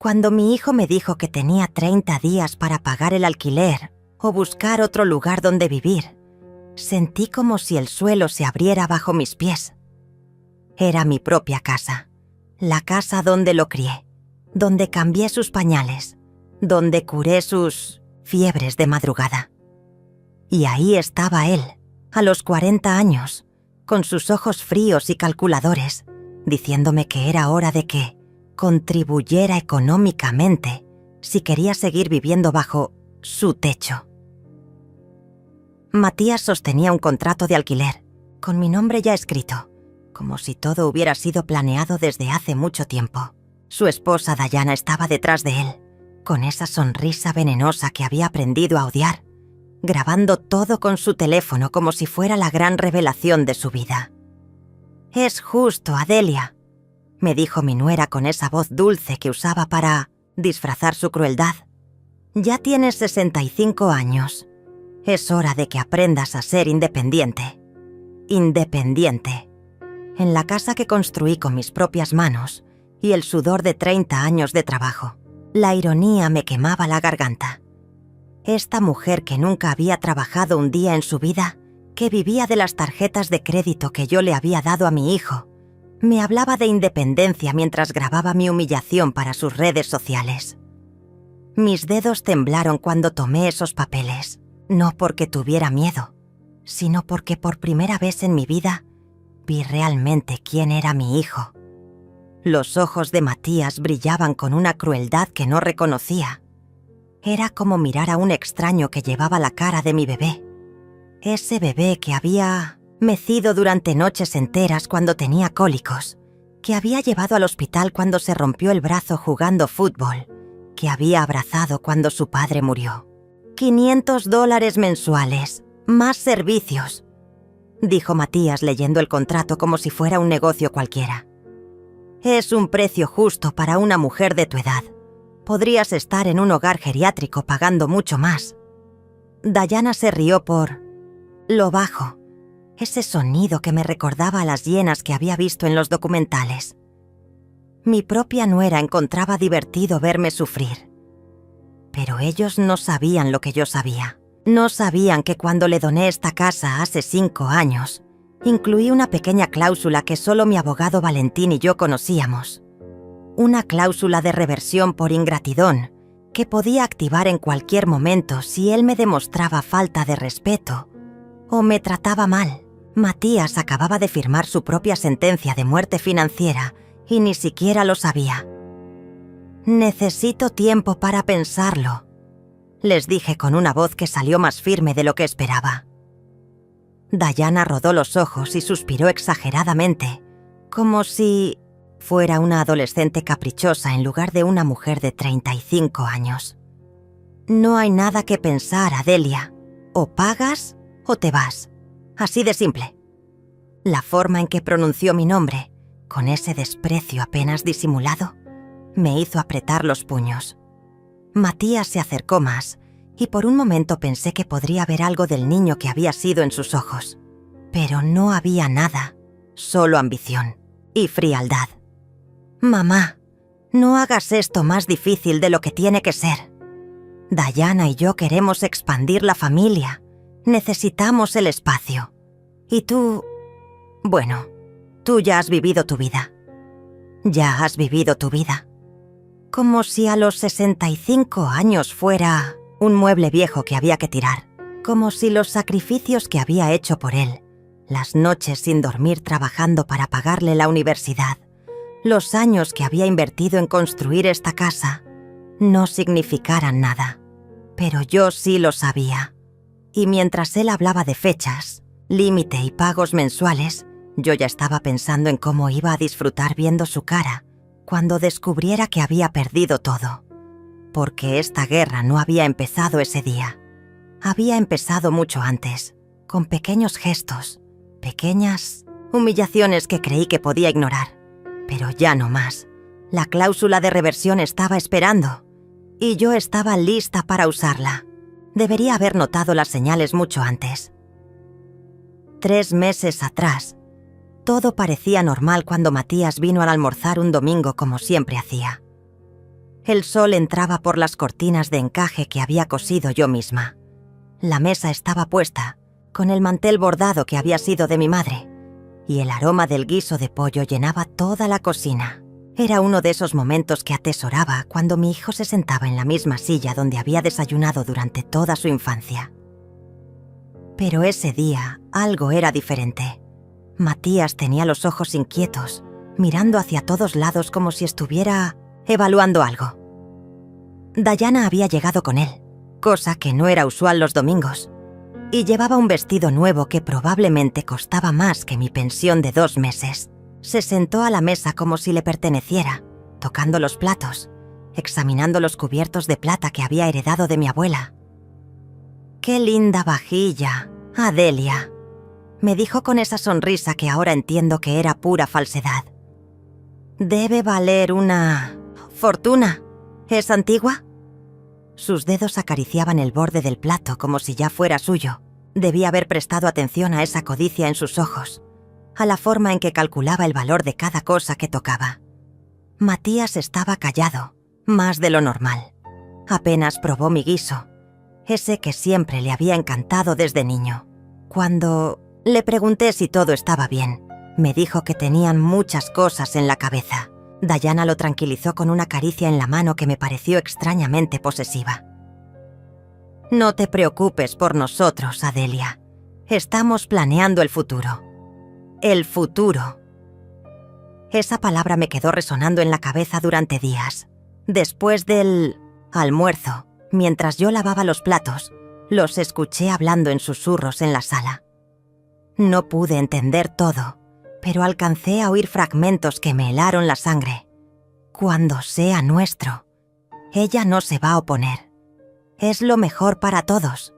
Cuando mi hijo me dijo que tenía 30 días para pagar el alquiler o buscar otro lugar donde vivir, sentí como si el suelo se abriera bajo mis pies. Era mi propia casa, la casa donde lo crié, donde cambié sus pañales, donde curé sus fiebres de madrugada. Y ahí estaba él, a los 40 años, con sus ojos fríos y calculadores, diciéndome que era hora de que contribuyera económicamente si quería seguir viviendo bajo su techo. Matías sostenía un contrato de alquiler, con mi nombre ya escrito, como si todo hubiera sido planeado desde hace mucho tiempo. Su esposa Dayana estaba detrás de él, con esa sonrisa venenosa que había aprendido a odiar, grabando todo con su teléfono como si fuera la gran revelación de su vida. «Es justo, Adelia», me dijo mi nuera con esa voz dulce que usaba para disfrazar su crueldad. «Ya tienes 65 años. Es hora de que aprendas a ser independiente. Independiente. En la casa que construí con mis propias manos y el sudor de 30 años de trabajo, la ironía me quemaba la garganta. Esta mujer que nunca había trabajado un día en su vida, que vivía de las tarjetas de crédito que yo le había dado a mi hijo, me hablaba de independencia mientras grababa mi humillación para sus redes sociales. Mis dedos temblaron cuando tomé esos papeles, no porque tuviera miedo, sino porque por primera vez en mi vida vi realmente quién era mi hijo. Los ojos de Matías brillaban con una crueldad que no reconocía. Era como mirar a un extraño que llevaba la cara de mi bebé. Ese bebé que había mecido durante noches enteras cuando tenía cólicos, que había llevado al hospital cuando se rompió el brazo jugando fútbol, que había abrazado cuando su padre murió. $500 mensuales, más servicios, dijo Matías leyendo el contrato como si fuera un negocio cualquiera. Es un precio justo para una mujer de tu edad. Podrías estar en un hogar geriátrico pagando mucho más. Dayana se rió por lo bajo, ese sonido que me recordaba a las hienas que había visto en los documentales. Mi propia nuera encontraba divertido verme sufrir. Pero ellos no sabían lo que yo sabía. No sabían que cuando le doné esta casa hace 5 años, incluí una pequeña cláusula que solo mi abogado Valentín y yo conocíamos. Una cláusula de reversión por ingratidón que podía activar en cualquier momento si él me demostraba falta de respeto o me trataba mal. Matías acababa de firmar su propia sentencia de muerte financiera y ni siquiera lo sabía. «Necesito tiempo para pensarlo», les dije con una voz que salió más firme de lo que esperaba. Dayana rodó los ojos y suspiró exageradamente, como si fuera una adolescente caprichosa en lugar de una mujer de 35 años. «No hay nada que pensar, Adelia. O pagas o te vas. Así de simple». La forma en que pronunció mi nombre, con ese desprecio apenas disimulado, me hizo apretar los puños. Matías se acercó más y por un momento pensé que podría ver algo del niño que había sido en sus ojos. Pero no había nada, solo ambición y frialdad. «Mamá, no hagas esto más difícil de lo que tiene que ser. Dayana y yo queremos expandir la familia. Necesitamos el espacio. Y tú... bueno, tú ya has vivido tu vida. Ya has vivido tu vida». Como si a los 65 años fuera un mueble viejo que había que tirar. Como si los sacrificios que había hecho por él, las noches sin dormir trabajando para pagarle la universidad, los años que había invertido en construir esta casa, no significaran nada. Pero yo sí lo sabía. Y mientras él hablaba de fechas, límite y pagos mensuales, yo ya estaba pensando en cómo iba a disfrutar viendo su cara cuando descubriera que había perdido todo. Porque esta guerra no había empezado ese día. Había empezado mucho antes, con pequeños gestos, pequeñas humillaciones que creí que podía ignorar. Pero ya no más. La cláusula de reversión estaba esperando, y yo estaba lista para usarla. Debería haber notado las señales mucho antes. 3 meses atrás, todo parecía normal cuando Matías vino al almorzar un domingo como siempre hacía. El sol entraba por las cortinas de encaje que había cosido yo misma. La mesa estaba puesta, con el mantel bordado que había sido de mi madre, y el aroma del guiso de pollo llenaba toda la cocina. Era uno de esos momentos que atesoraba cuando mi hijo se sentaba en la misma silla donde había desayunado durante toda su infancia. Pero ese día algo era diferente. Matías tenía los ojos inquietos, mirando hacia todos lados como si estuviera evaluando algo. Dayana había llegado con él, cosa que no era usual los domingos, y llevaba un vestido nuevo que probablemente costaba más que mi pensión de 2 meses. Se sentó a la mesa como si le perteneciera, tocando los platos, examinando los cubiertos de plata que había heredado de mi abuela. «¡Qué linda vajilla, Adelia!», me dijo con esa sonrisa que ahora entiendo que era pura falsedad. «Debe valer una fortuna. ¿Es antigua?». Sus dedos acariciaban el borde del plato como si ya fuera suyo. Debía haber prestado atención a esa codicia en sus ojos, a la forma en que calculaba el valor de cada cosa que tocaba. Matías estaba callado, más de lo normal. Apenas probó mi guiso, ese que siempre le había encantado desde niño. Cuando le pregunté si todo estaba bien, me dijo que tenían muchas cosas en la cabeza. Dayana lo tranquilizó con una caricia en la mano que me pareció extrañamente posesiva. «No te preocupes por nosotros, Adelia. Estamos planeando el futuro». El futuro. Esa palabra me quedó resonando en la cabeza durante días. Después del almuerzo, mientras yo lavaba los platos, los escuché hablando en susurros en la sala. No pude entender todo, pero alcancé a oír fragmentos que me helaron la sangre. «Cuando sea nuestro, ella no se va a oponer. Es lo mejor para todos».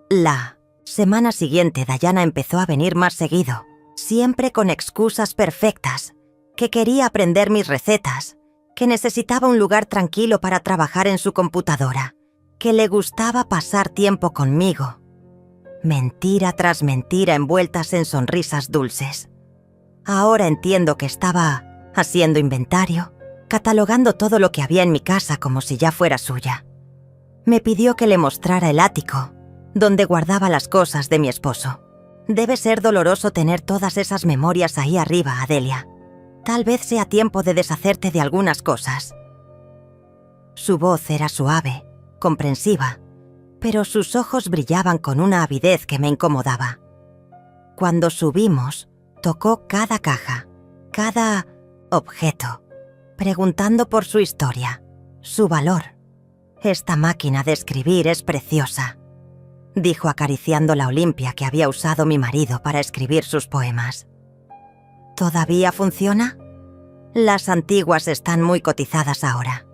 La semana siguiente, Dayana empezó a venir más seguido, siempre con excusas perfectas, que quería aprender mis recetas, que necesitaba un lugar tranquilo para trabajar en su computadora, que le gustaba pasar tiempo conmigo. Mentira tras mentira envueltas en sonrisas dulces. Ahora entiendo que estaba haciendo inventario, catalogando todo lo que había en mi casa como si ya fuera suya. Me pidió que le mostrara el ático, donde guardaba las cosas de mi esposo. Debe ser doloroso tener todas esas memorias ahí arriba, Adelia. Tal vez sea tiempo de deshacerte de algunas cosas. Su voz era suave, comprensiva, pero sus ojos brillaban con una avidez que me incomodaba. Cuando subimos, tocó cada caja, cada objeto, preguntando por su historia, su valor. «Esta máquina de escribir es preciosa», dijo acariciando la Olimpia que había usado mi marido para escribir sus poemas. «¿Todavía funciona? Las antiguas están muy cotizadas ahora».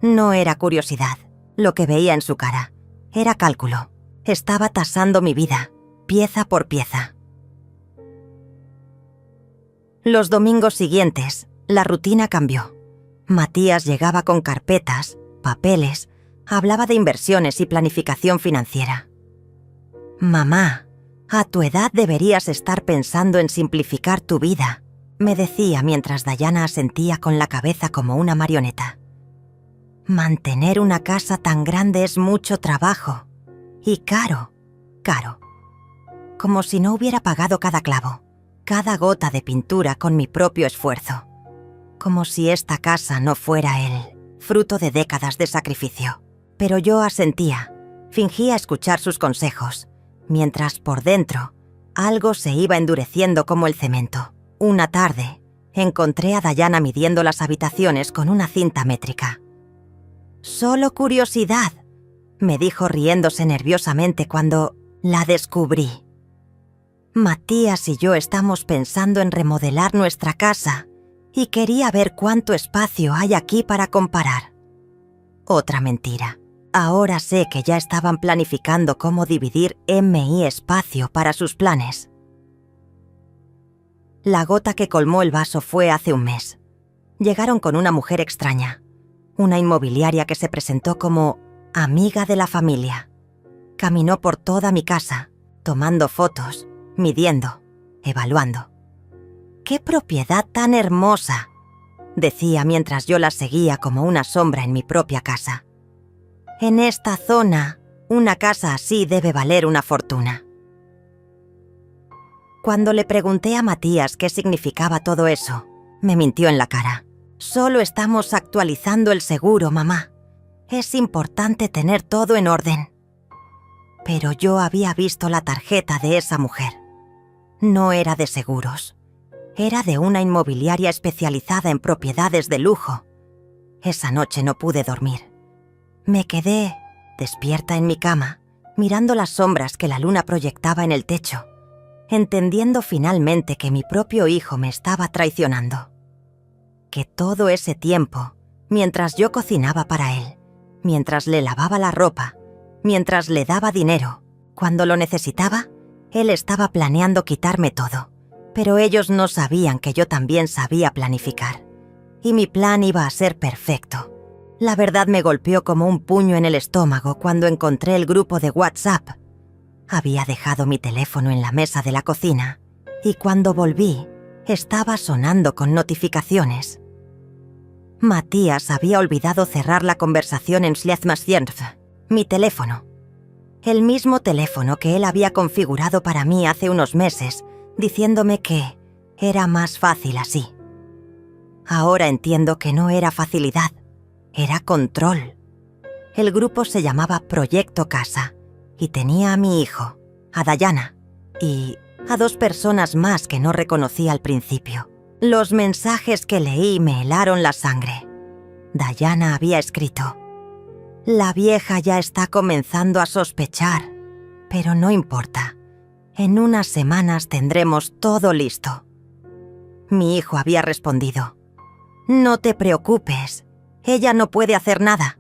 No era curiosidad, lo que veía en su cara. Era cálculo. Estaba tasando mi vida, pieza por pieza. Los domingos siguientes, la rutina cambió. Matías llegaba con carpetas, papeles, hablaba de inversiones y planificación financiera. «Mamá, a tu edad deberías estar pensando en simplificar tu vida», me decía mientras Dayana asentía con la cabeza como una marioneta. «Mantener una casa tan grande es mucho trabajo. Y caro, caro». Como si no hubiera pagado cada clavo, cada gota de pintura con mi propio esfuerzo. Como si esta casa no fuera el fruto de décadas de sacrificio. Pero yo asentía, fingía escuchar sus consejos, mientras por dentro algo se iba endureciendo como el cemento. Una tarde, encontré a Dayana midiendo las habitaciones con una cinta métrica. «Solo curiosidad», me dijo riéndose nerviosamente cuando la descubrí. «Matías y yo estamos pensando en remodelar nuestra casa y quería ver cuánto espacio hay aquí para comparar». Otra mentira. Ahora sé que ya estaban planificando cómo dividir M.I. espacio para sus planes. La gota que colmó el vaso fue hace un mes. Llegaron con una mujer extraña, una inmobiliaria que se presentó como amiga de la familia. Caminó por toda mi casa, tomando fotos, midiendo, evaluando. «¡Qué propiedad tan hermosa!», decía mientras yo la seguía como una sombra en mi propia casa. En esta zona, una casa así debe valer una fortuna. Cuando le pregunté a Matías qué significaba todo eso, me mintió en la cara. Solo estamos actualizando el seguro, mamá. Es importante tener todo en orden. Pero yo había visto la tarjeta de esa mujer. No era de seguros. Era de una inmobiliaria especializada en propiedades de lujo. Esa noche no pude dormir. Me quedé despierta en mi cama, mirando las sombras que la luna proyectaba en el techo, entendiendo finalmente que mi propio hijo me estaba traicionando. Que todo ese tiempo, mientras yo cocinaba para él, mientras le lavaba la ropa, mientras le daba dinero, cuando lo necesitaba, él estaba planeando quitarme todo. Pero ellos no sabían que yo también sabía planificar. Y mi plan iba a ser perfecto. La verdad me golpeó como un puño en el estómago cuando encontré el grupo de WhatsApp. Había dejado mi teléfono en la mesa de la cocina y cuando volví, estaba sonando con notificaciones. Matías había olvidado cerrar la conversación en Slezmasjärv, mi teléfono. El mismo teléfono que él había configurado para mí hace unos meses, diciéndome que era más fácil así. Ahora entiendo que no era facilidad, era control. El grupo se llamaba Proyecto Casa y tenía a mi hijo, a Dayana y a 2 personas más que no reconocí al principio. Los mensajes que leí me helaron la sangre. Dayana había escrito: «La vieja ya está comenzando a sospechar, pero no importa. En unas semanas tendremos todo listo». Mi hijo había respondido: «No te preocupes, ella no puede hacer nada.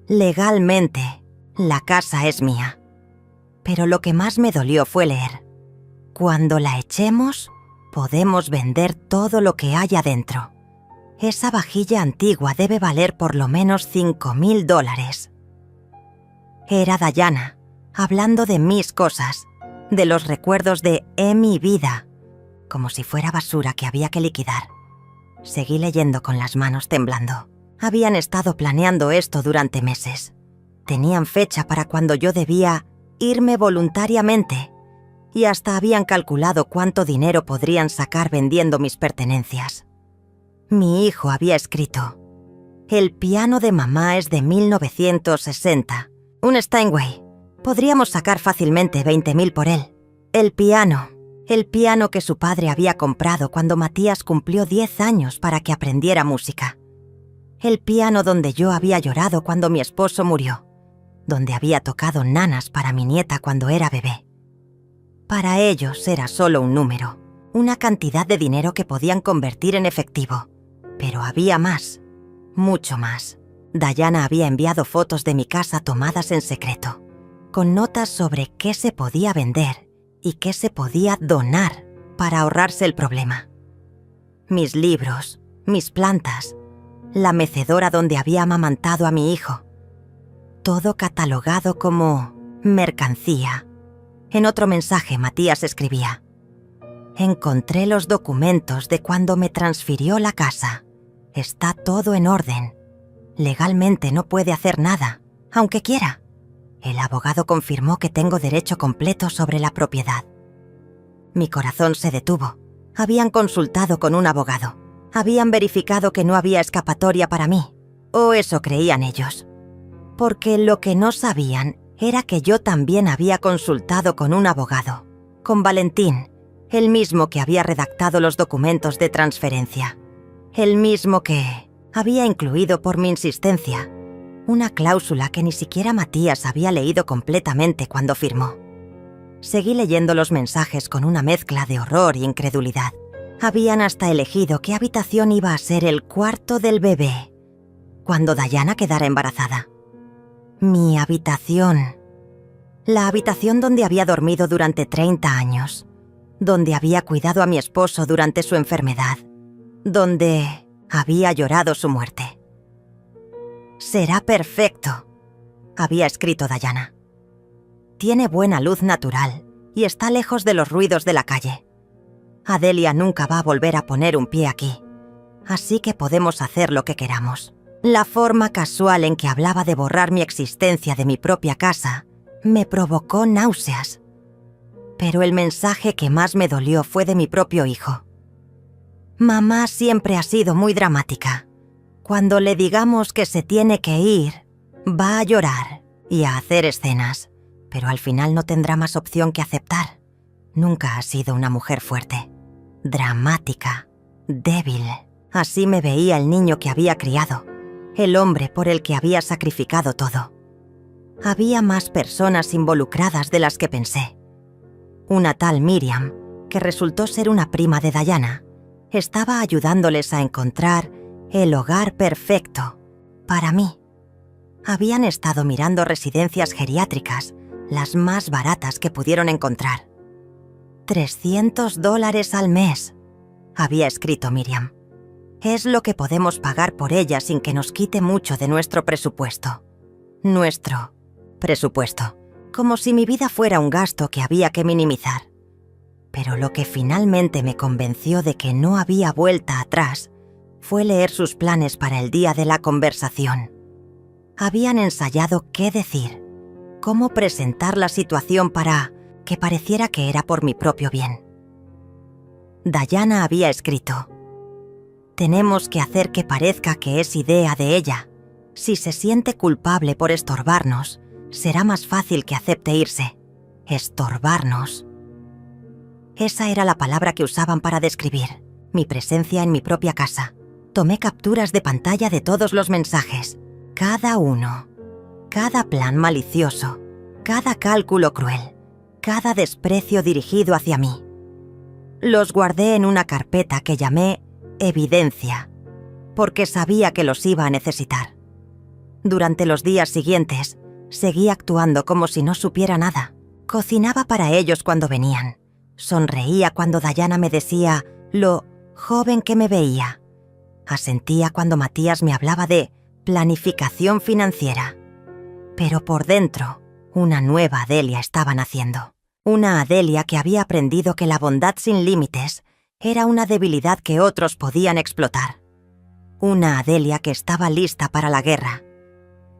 Legalmente, la casa es mía». Pero lo que más me dolió fue leer: «Cuando la echemos, podemos vender todo lo que hay adentro. Esa vajilla antigua debe valer por lo menos $5,000. Era Dayana, hablando de mis cosas, de los recuerdos de mi vida, como si fuera basura que había que liquidar. Seguí leyendo con las manos temblando. Habían estado planeando esto durante meses. Tenían fecha para cuando yo debía irme voluntariamente y hasta habían calculado cuánto dinero podrían sacar vendiendo mis pertenencias. Mi hijo había escrito: «El piano de mamá es de 1960, un Steinway. Podríamos sacar fácilmente 20,000 por él. El piano que su padre había comprado cuando Matías cumplió 10 años para que aprendiera música. El piano donde yo había llorado cuando mi esposo murió, donde había tocado nanas para mi nieta cuando era bebé». Para ellos era solo un número, una cantidad de dinero que podían convertir en efectivo. Pero había más, mucho más. Dayana había enviado fotos de mi casa tomadas en secreto, con notas sobre qué se podía vender y qué se podía donar para ahorrarse el problema. Mis libros, mis plantas, la mecedora donde había amamantado a mi hijo. Todo catalogado como mercancía. En otro mensaje, Matías escribía: «Encontré los documentos de cuando me transfirió la casa. Está todo en orden. Legalmente no puede hacer nada, aunque quiera. El abogado confirmó que tengo derecho completo sobre la propiedad». Mi corazón se detuvo. Habían consultado con un abogado. Habían verificado que no había escapatoria para mí. O eso creían ellos. Porque lo que no sabían era que yo también había consultado con un abogado, con Valentín, el mismo que había redactado los documentos de transferencia, el mismo que había incluido por mi insistencia una cláusula que ni siquiera Matías había leído completamente cuando firmó. Seguí leyendo los mensajes con una mezcla de horror e incredulidad. Habían hasta elegido qué habitación iba a ser el cuarto del bebé cuando Dayana quedara embarazada. Mi habitación. La habitación donde había dormido durante 30 años. Donde había cuidado a mi esposo durante su enfermedad. Donde había llorado su muerte. «Será perfecto», había escrito Dayana. «Tiene buena luz natural y está lejos de los ruidos de la calle. Adelia nunca va a volver a poner un pie aquí. así que podemos hacer lo que queramos. La forma casual en que hablaba de borrar mi existencia de mi propia casa me provocó náuseas. Pero el mensaje que más me dolió fue de mi propio hijo. Mamá siempre ha sido muy dramática. Cuando le digamos que se tiene que ir, va a llorar y a hacer escenas, pero al final no tendrá más opción que aceptar. Nunca ha sido una mujer fuerte, dramática, débil. Así me veía el niño que había criado, el hombre por el que había sacrificado todo. Había más personas involucradas de las que pensé. Una tal Miriam, que resultó ser una prima de Diana, estaba ayudándoles a encontrar el hogar perfecto para mí. Habían estado mirando residencias geriátricas, las más baratas que pudieron encontrar. $300 al mes, había escrito Miriam. Es lo que podemos pagar por ella sin que nos quite mucho de nuestro presupuesto. Nuestro presupuesto, como si mi vida fuera un gasto que había que minimizar. Pero lo que finalmente me convenció de que no había vuelta atrás fue leer sus planes para el día de la conversación. Habían ensayado qué decir, cómo presentar la situación para que pareciera que era por mi propio bien. Diana había escrito: «Tenemos que hacer que parezca que es idea de ella. Si se siente culpable por estorbarnos, será más fácil que acepte irse. Estorbarnos». Esa era la palabra que usaban para describir mi presencia en mi propia casa. Tomé capturas de pantalla de todos los mensajes, cada uno, cada plan malicioso, cada cálculo cruel, cada desprecio dirigido hacia mí. Los guardé en una carpeta que llamé Evidencia, porque sabía que los iba a necesitar. Durante los días siguientes, seguí actuando como si no supiera nada. Cocinaba para ellos cuando venían. Sonreía cuando Diana me decía lo joven que me veía. Asentía cuando Matías me hablaba de planificación financiera. Pero por dentro, una nueva Adelia estaba naciendo. Una Adelia que había aprendido que la bondad sin límites era una debilidad que otros podían explotar. Una Adelia que estaba lista para la guerra,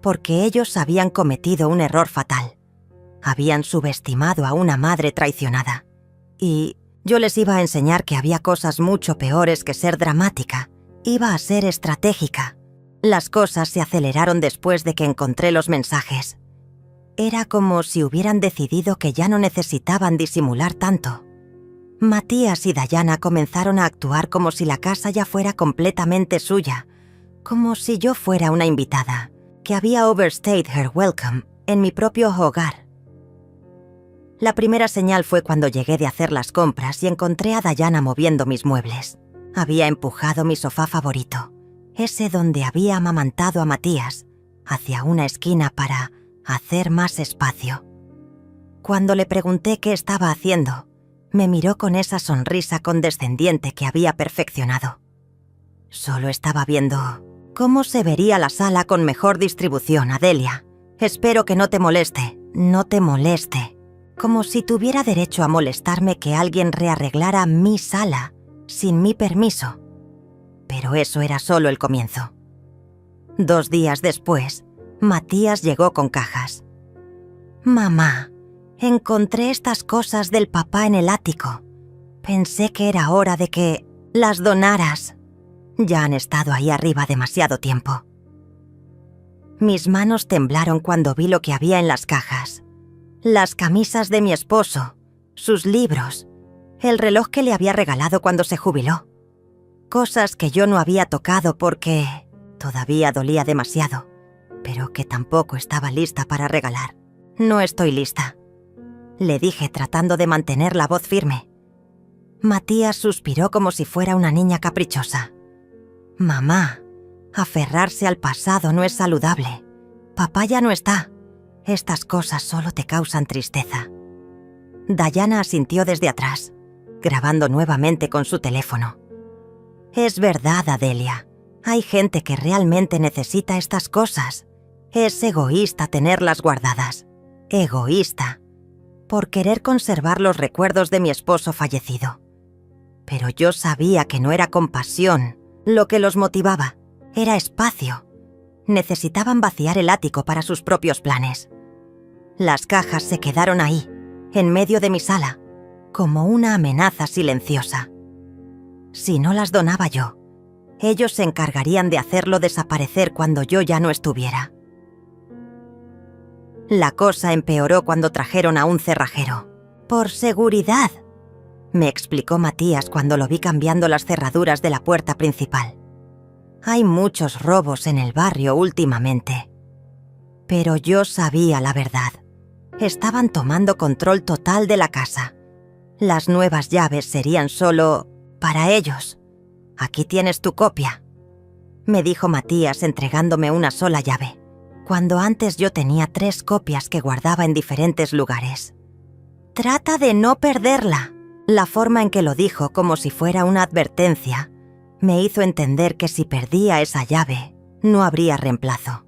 porque ellos habían cometido un error fatal. Habían subestimado a una madre traicionada. Y yo les iba a enseñar que había cosas mucho peores que ser dramática. Iba a ser estratégica. Las cosas se aceleraron después de que encontré los mensajes. Era como si hubieran decidido que ya no necesitaban disimular tanto. Matías y Diana comenzaron a actuar como si la casa ya fuera completamente suya, como si yo fuera una invitada, que había overstayed her welcome en mi propio hogar. La primera señal fue cuando llegué de hacer las compras y encontré a Diana moviendo mis muebles. Había empujado mi sofá favorito, ese donde había amamantado a Matías, hacia una esquina para hacer más espacio. Cuando le pregunté qué estaba haciendo, me miró con esa sonrisa condescendiente que había perfeccionado. Solo estaba viendo cómo se vería la sala con mejor distribución, Adelia. Espero que no te moleste, no te moleste. Como si tuviera derecho a molestarme que alguien rearreglara mi sala sin mi permiso. Pero eso era solo el comienzo. 2 días después, Matías llegó con cajas. «Mamá, encontré estas cosas del papá en el ático. Pensé que era hora de que las donaras. Ya han estado ahí arriba demasiado tiempo». Mis manos temblaron cuando vi lo que había en las cajas. Las camisas de mi esposo, sus libros, el reloj que le había regalado cuando se jubiló. Cosas que yo no había tocado porque todavía dolía demasiado, pero que tampoco estaba lista para regalar. «No estoy lista», le dije tratando de mantener la voz firme. Matías suspiró como si fuera una niña caprichosa. «Mamá, aferrarse al pasado no es saludable. Papá ya no está. Estas cosas solo te causan tristeza». Diana asintió desde atrás, grabando nuevamente con su teléfono. «Es verdad, Adelia. Hay gente que realmente necesita estas cosas. Es egoísta tenerlas guardadas. Egoísta. Por querer conservar los recuerdos de mi esposo fallecido. Pero yo sabía que no era compasión, Lo que los motivaba era espacio. Necesitaban vaciar el ático para sus propios planes. Las cajas se quedaron ahí, en medio de mi sala, como una amenaza silenciosa. Si no las donaba yo, ellos se encargarían de hacerlo desaparecer cuando yo ya no estuviera. La cosa empeoró cuando trajeron a un cerrajero. «Por seguridad», me explicó Matías cuando lo vi cambiando las cerraduras de la puerta principal. «Hay muchos robos en el barrio últimamente». Pero yo sabía la verdad. Estaban tomando control total de la casa. Las nuevas llaves serían solo para ellos. «Aquí tienes tu copia», me dijo Matías entregándome una sola llave, cuando antes yo tenía 3 copias que guardaba en diferentes lugares. «Trata de no perderla». La forma en que lo dijo, como si fuera una advertencia, me hizo entender que si perdía esa llave, no habría reemplazo.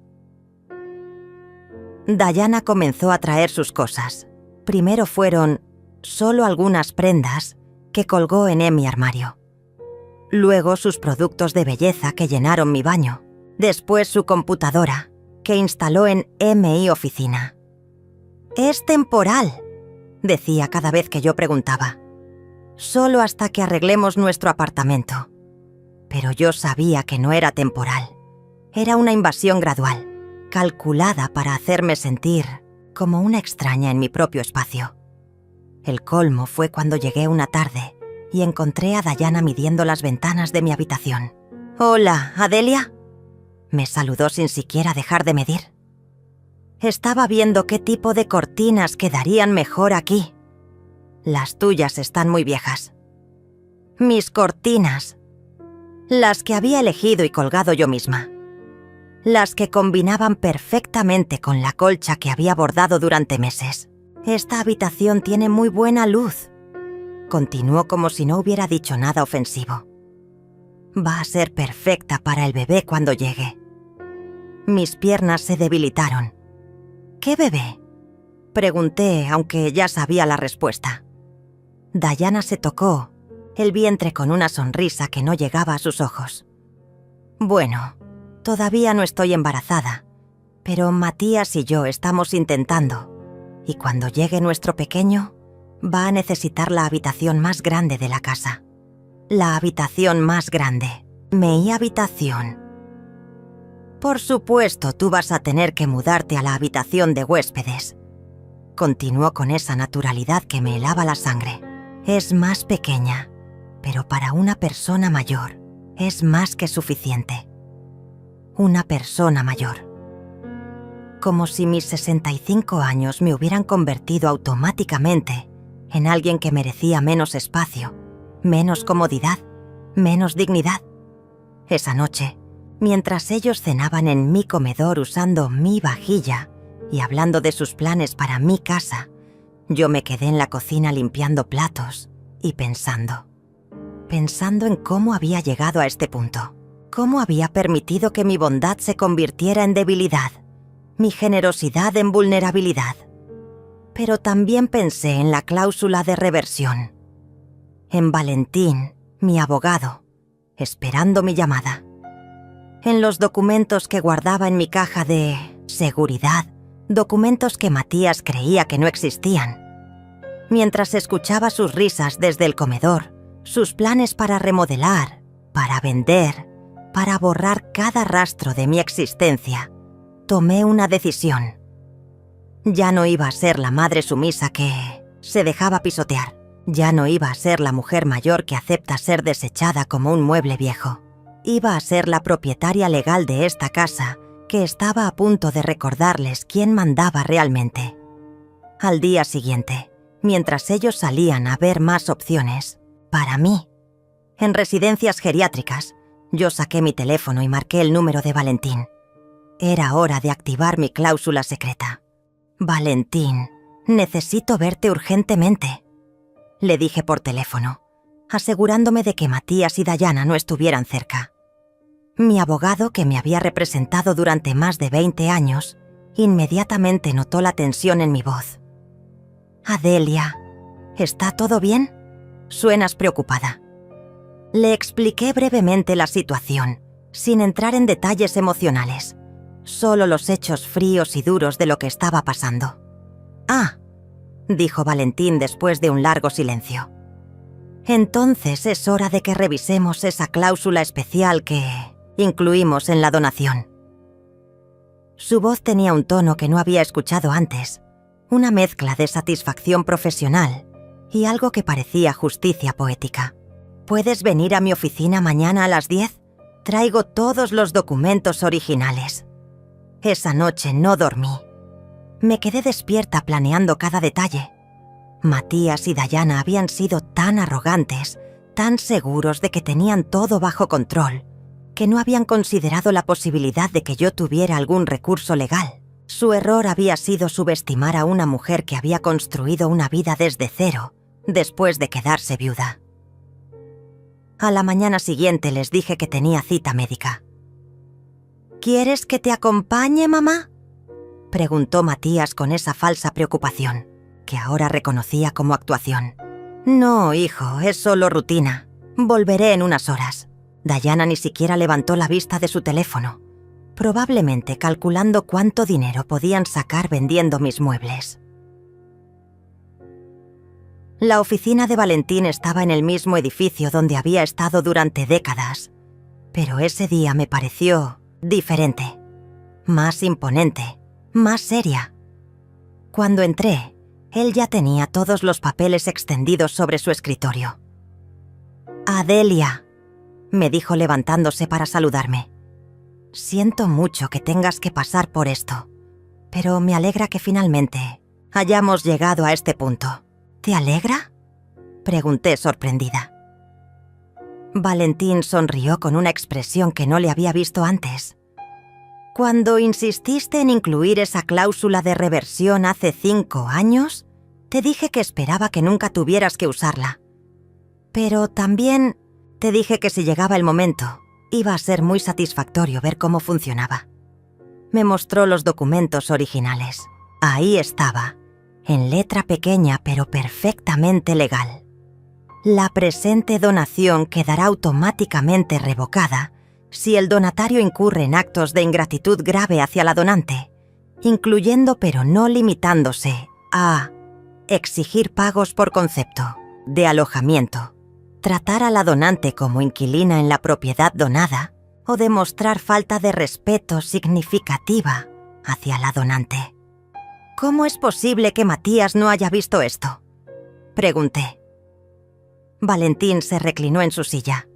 Dayana comenzó a traer sus cosas. Primero fueron solo algunas prendas que colgó en mi armario. Luego sus productos de belleza que llenaron mi baño. Después su computadora, que instaló en mi oficina. «Es temporal», decía cada vez que yo preguntaba. «Solo hasta que arreglemos nuestro apartamento». Pero yo sabía que no era temporal. Era una invasión gradual, calculada para hacerme sentir como una extraña en mi propio espacio. El colmo fue cuando llegué una tarde y encontré a Dayana midiendo las ventanas de mi habitación. «Hola, Adelia», me saludó sin siquiera dejar de medir. «Estaba viendo qué tipo de cortinas quedarían mejor aquí. Las tuyas están muy viejas». «Mis cortinas. Las que había elegido y colgado yo misma. Las que combinaban perfectamente con la colcha que había bordado durante meses. Esta habitación tiene muy buena luz», continuó como si no hubiera dicho nada ofensivo. «Va a ser perfecta para el bebé cuando llegue». Mis piernas se debilitaron. «¿Qué bebé?», pregunté, aunque ya sabía la respuesta. Dayana se tocó el vientre con una sonrisa que no llegaba a sus ojos. «Bueno, todavía no estoy embarazada, pero Matías y yo estamos intentando, y cuando llegue nuestro pequeño, va a necesitar la habitación más grande de la casa». «La habitación más grande. Mi habitación». «Por supuesto, tú vas a tener que mudarte a la habitación de huéspedes», continuó con esa naturalidad que me helaba la sangre. «Es más pequeña, pero para una persona mayor es más que suficiente». Una persona mayor. Como si mis 65 años me hubieran convertido automáticamente en alguien que merecía menos espacio, menos comodidad, menos dignidad. Esa noche, mientras ellos cenaban en mi comedor usando mi vajilla y hablando de sus planes para mi casa, yo me quedé en la cocina limpiando platos y pensando en cómo había llegado a este punto, cómo había permitido que mi bondad se convirtiera en debilidad, mi generosidad en vulnerabilidad. Pero también pensé en la cláusula de reversión, en Valentín, mi abogado, esperando mi llamada, en los documentos que guardaba en mi caja de seguridad, documentos que Matías creía que no existían. Mientras escuchaba sus risas desde el comedor, sus planes para remodelar, para vender, para borrar cada rastro de mi existencia, tomé una decisión. Ya no iba a ser la madre sumisa que se dejaba pisotear. Ya no iba a ser la mujer mayor que acepta ser desechada como un mueble viejo. Iba a ser la propietaria legal de esta casa que estaba a punto de recordarles quién mandaba realmente. Al día siguiente, mientras ellos salían a ver más opciones, para mí, en residencias geriátricas, yo saqué mi teléfono y marqué el número de Valentín. Era hora de activar mi cláusula secreta. «Valentín, necesito verte urgentemente», le dije por teléfono, asegurándome de que Matías y Dayana no estuvieran cerca. Mi abogado, que me había representado durante más de 20 años, inmediatamente notó la tensión en mi voz. «Adelia, ¿está todo bien? Suenas preocupada». Le expliqué brevemente la situación, sin entrar en detalles emocionales, solo los hechos fríos y duros de lo que estaba pasando. «Ah», dijo Valentín después de un largo silencio. «Entonces es hora de que revisemos esa cláusula especial que incluimos en la donación». Su voz tenía un tono que no había escuchado antes, una mezcla de satisfacción profesional y algo que parecía justicia poética. «¿Puedes venir a mi oficina mañana a las 10? Traigo todos los documentos originales». Esa noche no dormí. Me quedé despierta planeando cada detalle. Matías y Dayana habían sido tan arrogantes, tan seguros de que tenían todo bajo control, que no habían considerado la posibilidad de que yo tuviera algún recurso legal. Su error había sido subestimar a una mujer que había construido una vida desde cero, después de quedarse viuda. A la mañana siguiente les dije que tenía cita médica. «¿Quieres que te acompañe, mamá?», preguntó Matías con esa falsa preocupación, que ahora reconocía como actuación. «No, hijo, es solo rutina. Volveré en unas horas». Dayana ni siquiera levantó la vista de su teléfono, probablemente calculando cuánto dinero podían sacar vendiendo mis muebles. La oficina de Valentín estaba en el mismo edificio donde había estado durante décadas, pero ese día me pareció diferente, más imponente, más seria. Cuando entré, él ya tenía todos los papeles extendidos sobre su escritorio. «Adelia», me dijo levantándose para saludarme. «Siento mucho que tengas que pasar por esto, pero me alegra que finalmente hayamos llegado a este punto». «¿Te alegra?», pregunté sorprendida. Valentín sonrió con una expresión que no le había visto antes. «Cuando insististe en incluir esa cláusula de reversión hace 5 años, te dije que esperaba que nunca tuvieras que usarla. Pero también te dije que si llegaba el momento, iba a ser muy satisfactorio ver cómo funcionaba». Me mostró los documentos originales. Ahí estaba, en letra pequeña pero perfectamente legal. La presente donación quedará automáticamente revocada si el donatario incurre en actos de ingratitud grave hacia la donante, incluyendo pero no limitándose a exigir pagos por concepto de alojamiento, tratar a la donante como inquilina en la propiedad donada o demostrar falta de respeto significativa hacia la donante. «¿Cómo es posible que Matías no haya visto esto?», pregunté. Valentín se reclinó en su silla.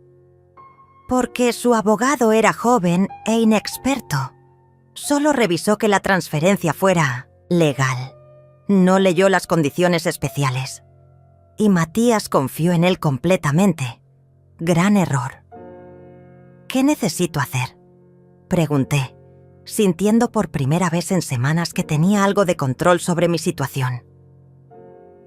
«Porque su abogado era joven e inexperto. Solo revisó que la transferencia fuera legal. No leyó las condiciones especiales. Y Matías confió en él completamente. Gran error». «¿Qué necesito hacer?», pregunté, sintiendo por primera vez en semanas que tenía algo de control sobre mi situación.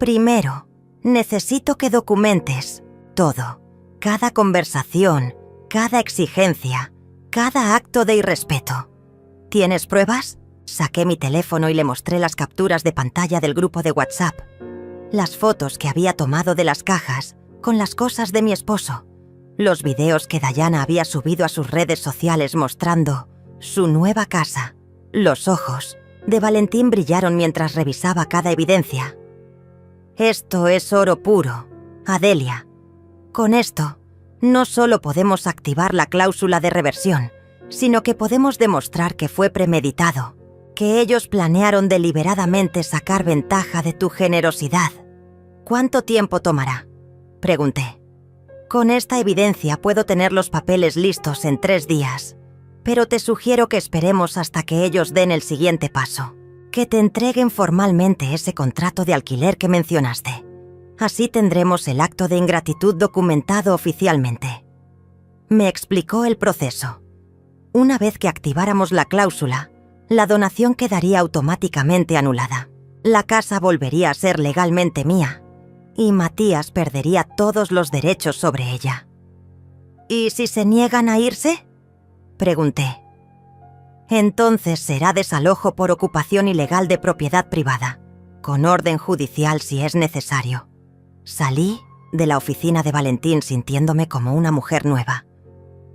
«Primero, necesito que documentes todo, cada conversación, cada exigencia, cada acto de irrespeto. ¿Tienes pruebas?». Saqué mi teléfono y le mostré las capturas de pantalla del grupo de WhatsApp, las fotos que había tomado de las cajas con las cosas de mi esposo, los videos que Dayana había subido a sus redes sociales mostrando su nueva casa. Los ojos de Valentín brillaron mientras revisaba cada evidencia. «Esto es oro puro, Adelia. Con esto, no solo podemos activar la cláusula de reversión, sino que podemos demostrar que fue premeditado, que ellos planearon deliberadamente sacar ventaja de tu generosidad». «¿Cuánto tiempo tomará?», pregunté. «Con esta evidencia puedo tener los papeles listos en 3 días, pero te sugiero que esperemos hasta que ellos den el siguiente paso, que te entreguen formalmente ese contrato de alquiler que mencionaste. Así tendremos el acto de ingratitud documentado oficialmente». Me explicó el proceso. Una vez que activáramos la cláusula, la donación quedaría automáticamente anulada. La casa volvería a ser legalmente mía, y Matías perdería todos los derechos sobre ella. «¿Y si se niegan a irse?», pregunté. «Entonces será desalojo por ocupación ilegal de propiedad privada, con orden judicial si es necesario». Salí de la oficina de Valentín sintiéndome como una mujer nueva.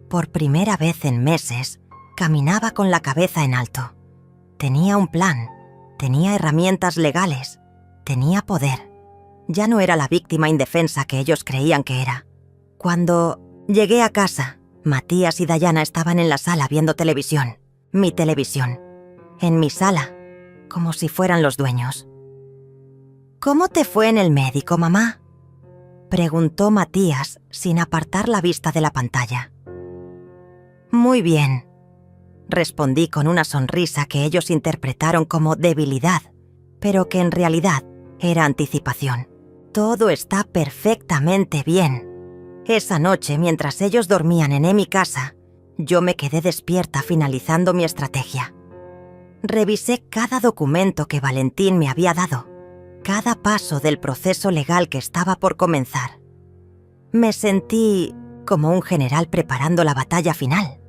Por primera vez en meses, caminaba con la cabeza en alto. Tenía un plan, tenía herramientas legales, tenía poder. Ya no era la víctima indefensa que ellos creían que era. Cuando llegué a casa, Matías y Dayana estaban en la sala viendo televisión, mi televisión, en mi sala, como si fueran los dueños. «¿Cómo te fue en el médico, mamá?», preguntó Matías sin apartar la vista de la pantalla. «Muy bien», respondí con una sonrisa que ellos interpretaron como debilidad, pero que en realidad era anticipación. «Todo está perfectamente bien». Esa noche, mientras ellos dormían en mi casa, yo me quedé despierta finalizando mi estrategia. Revisé cada documento que Valentín me había dado, cada paso del proceso legal que estaba por comenzar. Me sentí como un general preparando la batalla final.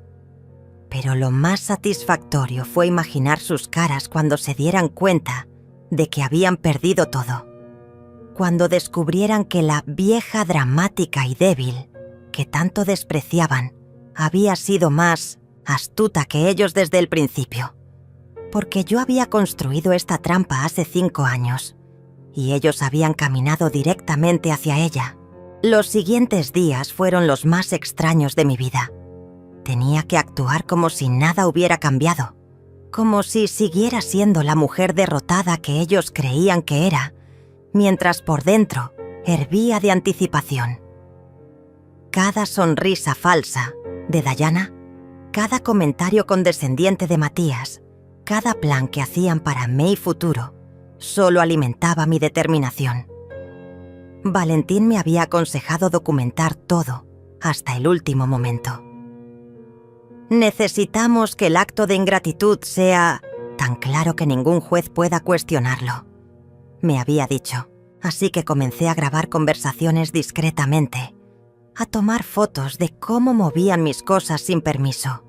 Pero lo más satisfactorio fue imaginar sus caras cuando se dieran cuenta de que habían perdido todo. Cuando descubrieran que la vieja dramática y débil, que tanto despreciaban, había sido más astuta que ellos desde el principio. Porque yo había construido esta trampa hace 5 años, y ellos habían caminado directamente hacia ella. Los siguientes días fueron los más extraños de mi vida. Tenía que actuar como si nada hubiera cambiado, como si siguiera siendo la mujer derrotada que ellos creían que era, mientras por dentro hervía de anticipación. Cada sonrisa falsa de Dayana, cada comentario condescendiente de Matías, cada plan que hacían para mi futuro, solo alimentaba mi determinación. Valentín me había aconsejado documentar todo hasta el último momento. Necesitamos que el acto de ingratitud sea tan claro que ningún juez pueda cuestionarlo, me había dicho, así que comencé a grabar conversaciones discretamente, a tomar fotos de cómo movían mis cosas sin permiso,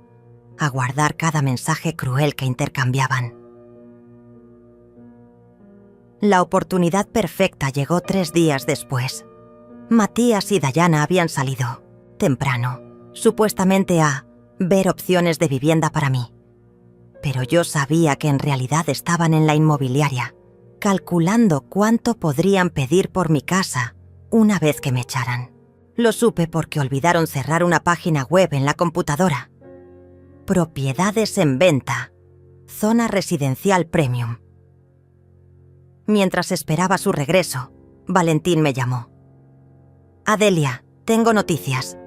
a guardar cada mensaje cruel que intercambiaban. La oportunidad perfecta llegó 3 días después. Matías y Dayana habían salido, temprano, supuestamente a ver opciones de vivienda para mí. Pero yo sabía que en realidad estaban en la inmobiliaria, calculando cuánto podrían pedir por mi casa una vez que me echaran. Lo supe porque olvidaron cerrar una página web en la computadora. Propiedades en venta, zona residencial premium. Mientras esperaba su regreso, Valentín me llamó. «Adelia, tengo noticias.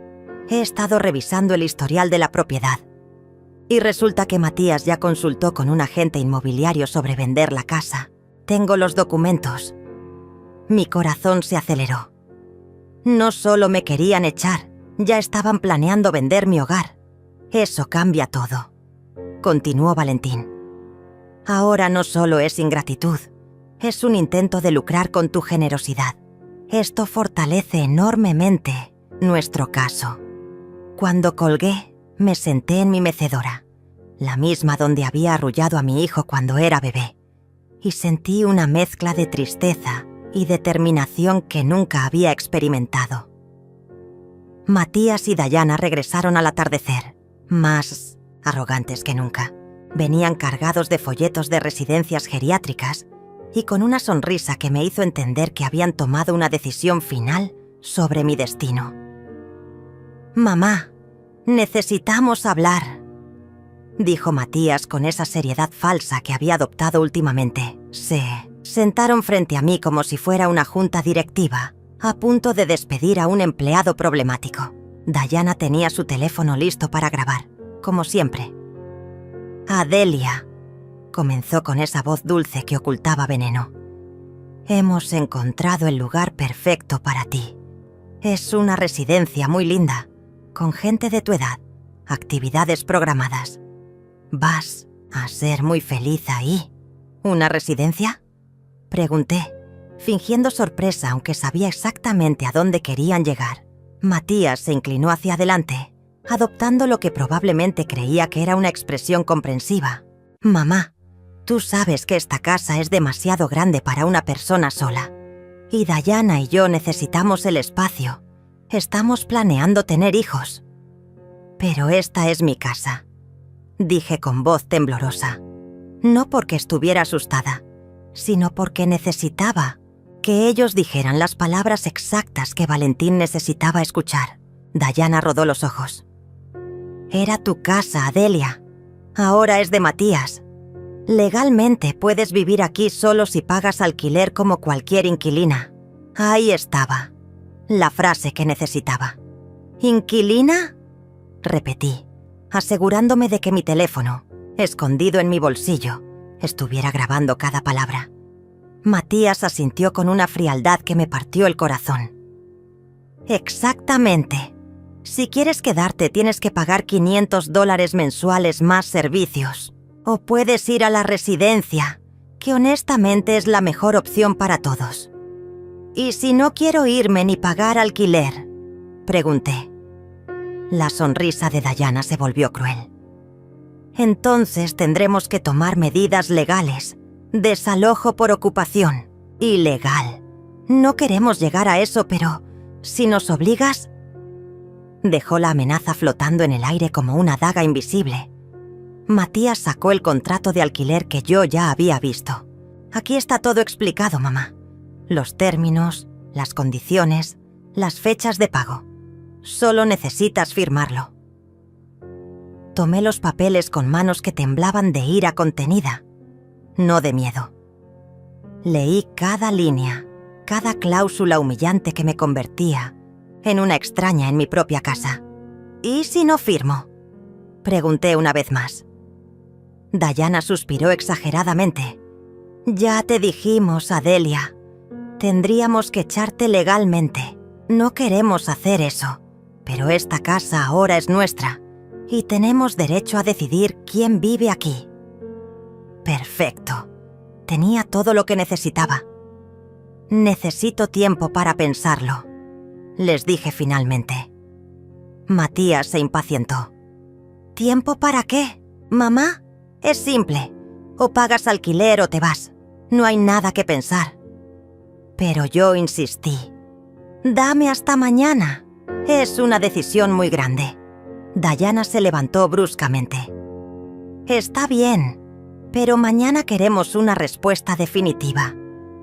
He estado revisando el historial de la propiedad. Y resulta que Matías ya consultó con un agente inmobiliario sobre vender la casa. Tengo los documentos». Mi corazón se aceleró. No solo me querían echar, ya estaban planeando vender mi hogar. Eso cambia todo, continuó Valentín. Ahora no solo es ingratitud, es un intento de lucrar con tu generosidad. Esto fortalece enormemente nuestro caso. Cuando colgué, me senté en mi mecedora, la misma donde había arrullado a mi hijo cuando era bebé, y sentí una mezcla de tristeza y determinación que nunca había experimentado. Matías y Dayana regresaron al atardecer, más arrogantes que nunca. Venían cargados de folletos de residencias geriátricas y con una sonrisa que me hizo entender que habían tomado una decisión final sobre mi destino. «Mamá, necesitamos hablar», dijo Matías con esa seriedad falsa que había adoptado últimamente. Se sentaron frente a mí como si fuera una junta directiva, a punto de despedir a un empleado problemático. Dayana tenía su teléfono listo para grabar, como siempre. «Adelia», comenzó con esa voz dulce que ocultaba veneno. «Hemos encontrado el lugar perfecto para ti. Es una residencia muy linda, con gente de tu edad, actividades programadas. Vas a ser muy feliz ahí». «¿Una residencia?», pregunté, fingiendo sorpresa aunque sabía exactamente a dónde querían llegar. Matías se inclinó hacia adelante, adoptando lo que probablemente creía que era una expresión comprensiva. «Mamá, tú sabes que esta casa es demasiado grande para una persona sola, Y Diana y yo necesitamos el espacio. Estamos planeando tener hijos. Pero esta es mi casa, dije con voz temblorosa. No porque estuviera asustada, sino porque necesitaba que ellos dijeran las palabras exactas que Valentín necesitaba escuchar. Diana rodó los ojos. Era tu casa, Adelia. Ahora es de Matías. Legalmente puedes vivir aquí solo si pagas alquiler como cualquier inquilina. Ahí estaba, la frase que necesitaba. ¿Inquilina?, repetí, asegurándome de que mi teléfono, escondido en mi bolsillo, estuviera grabando cada palabra. Matías asintió con una frialdad que me partió el corazón. Exactamente. Si quieres quedarte, tienes que pagar $500 mensuales más servicios. O puedes ir a la residencia, que honestamente es la mejor opción para todos. ¿Y si no quiero irme ni pagar alquiler?, pregunté. La sonrisa de Diana se volvió cruel. Entonces tendremos que tomar medidas legales. Desalojo por ocupación. Ilegal. No queremos llegar a eso, pero si nos obligas... Dejó la amenaza flotando en el aire como una daga invisible. Matías sacó el contrato de alquiler que yo ya había visto. Aquí está todo explicado, mamá. Los términos, las condiciones, las fechas de pago. Solo necesitas firmarlo. Tomé los papeles con manos que temblaban de ira contenida, no de miedo. Leí cada línea, cada cláusula humillante que me convertía en una extraña en mi propia casa. ¿Y si no firmo?, pregunté una vez más. Diana suspiró exageradamente. Ya te dijimos, Adelia. Tendríamos que echarte legalmente. No queremos hacer eso, pero esta casa ahora es nuestra y tenemos derecho a decidir quién vive aquí. Perfecto. Tenía todo lo que necesitaba. Necesito tiempo para pensarlo, les dije finalmente. Matías se impacientó. ¿Tiempo para qué, mamá? Es simple. O pagas alquiler o te vas. No hay nada que pensar. Pero yo insistí. Dame hasta mañana. Es una decisión muy grande. Diana se levantó bruscamente. Está bien, pero mañana queremos una respuesta definitiva.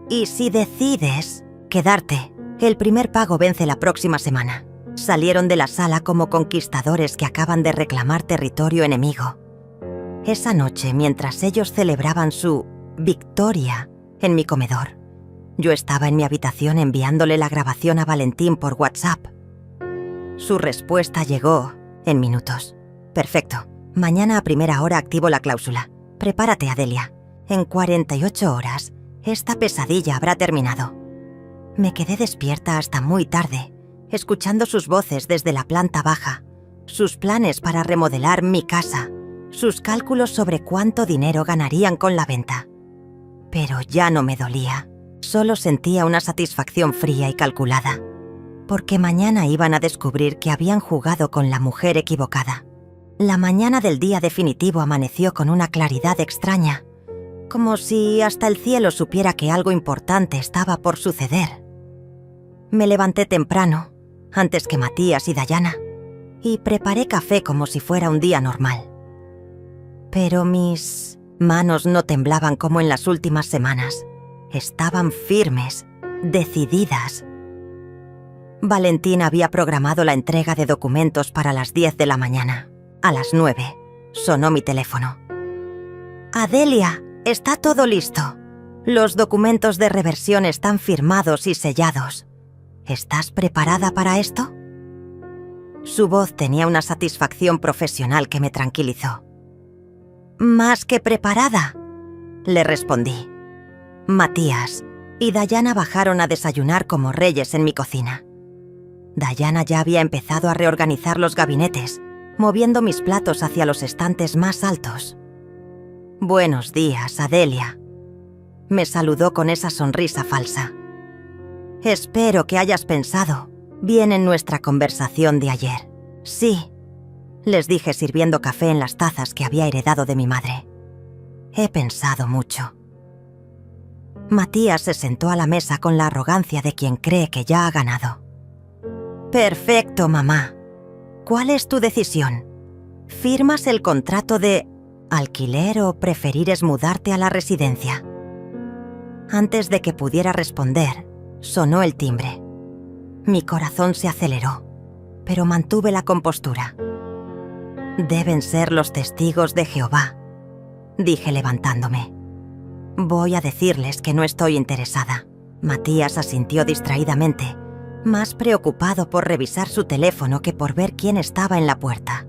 Y si decides quedarte, el primer pago vence la próxima semana. Salieron de la sala como conquistadores que acaban de reclamar territorio enemigo. Esa noche, mientras ellos celebraban su victoria en mi comedor, yo estaba en mi habitación enviándole la grabación a Valentín por WhatsApp. Su respuesta llegó en minutos. Perfecto. Mañana a primera hora activo la cláusula. Prepárate, Adelia. En 48 horas, esta pesadilla habrá terminado. Me quedé despierta hasta muy tarde, escuchando sus voces desde la planta baja, sus planes para remodelar mi casa, sus cálculos sobre cuánto dinero ganarían con la venta. Pero ya no me dolía. Solo sentía una satisfacción fría y calculada, porque mañana iban a descubrir que habían jugado con la mujer equivocada. La mañana del día definitivo amaneció con una claridad extraña, como si hasta el cielo supiera que algo importante estaba por suceder. Me levanté temprano, antes que Matías y Diana, y preparé café como si fuera un día normal. Pero mis manos no temblaban como en las últimas semanas. Estaban firmes, decididas. Valentín había programado la entrega de documentos para las 10 de la mañana. A las 9, sonó mi teléfono. Adelia, está todo listo. Los documentos de reversión están firmados y sellados. ¿Estás preparada para esto? Su voz tenía una satisfacción profesional que me tranquilizó. Más que preparada, le respondí. Matías y Diana bajaron a desayunar como reyes en mi cocina. Diana ya había empezado a reorganizar los gabinetes, moviendo mis platos hacia los estantes más altos. Buenos días, Adelia. Me saludó con esa sonrisa falsa. Espero que hayas pensado bien en nuestra conversación de ayer. Sí, les dije sirviendo café en las tazas que había heredado de mi madre. He pensado mucho. Matías se sentó a la mesa con la arrogancia de quien cree que ya ha ganado. «Perfecto, mamá. ¿Cuál es tu decisión? ¿Firmas el contrato de alquiler o preferires mudarte a la residencia?» Antes de que pudiera responder, sonó el timbre. Mi corazón se aceleró, pero mantuve la compostura. «Deben ser los testigos de Jehová», dije levantándome. «Voy a decirles que no estoy interesada». Matías asintió distraídamente, más preocupado por revisar su teléfono que por ver quién estaba en la puerta.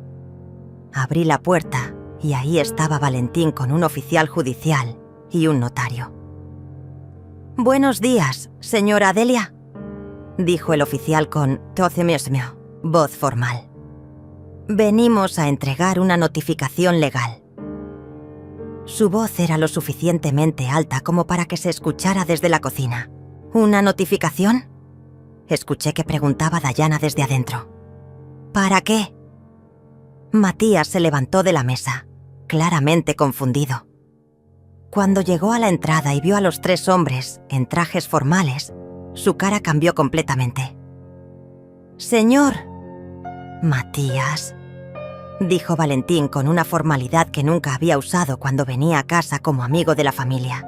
Abrí la puerta y ahí estaba Valentín con un oficial judicial y un notario. «Buenos días, señora Adelia», dijo el oficial con voz formal. «Venimos a entregar una notificación legal». Su voz era lo suficientemente alta como para que se escuchara desde la cocina. «¿Una notificación?», escuché que preguntaba Dayana desde adentro. «¿Para qué?». Matías se levantó de la mesa, claramente confundido. Cuando llegó a la entrada y vio a los 3 hombres en trajes formales, su cara cambió completamente. «Señor». «Matías», dijo Valentín con una formalidad que nunca había usado cuando venía a casa como amigo de la familia.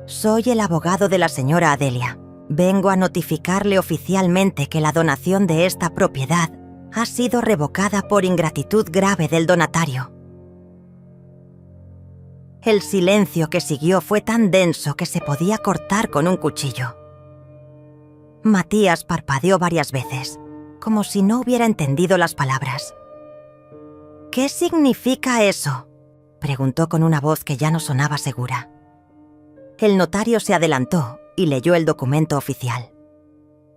«Soy el abogado de la señora Adelia. Vengo a notificarle oficialmente que la donación de esta propiedad ha sido revocada por ingratitud grave del donatario». El silencio que siguió fue tan denso que se podía cortar con un cuchillo. Matías parpadeó varias veces, como si no hubiera entendido las palabras. «¿Qué significa eso?», preguntó con una voz que ya no sonaba segura. El notario se adelantó y leyó el documento oficial.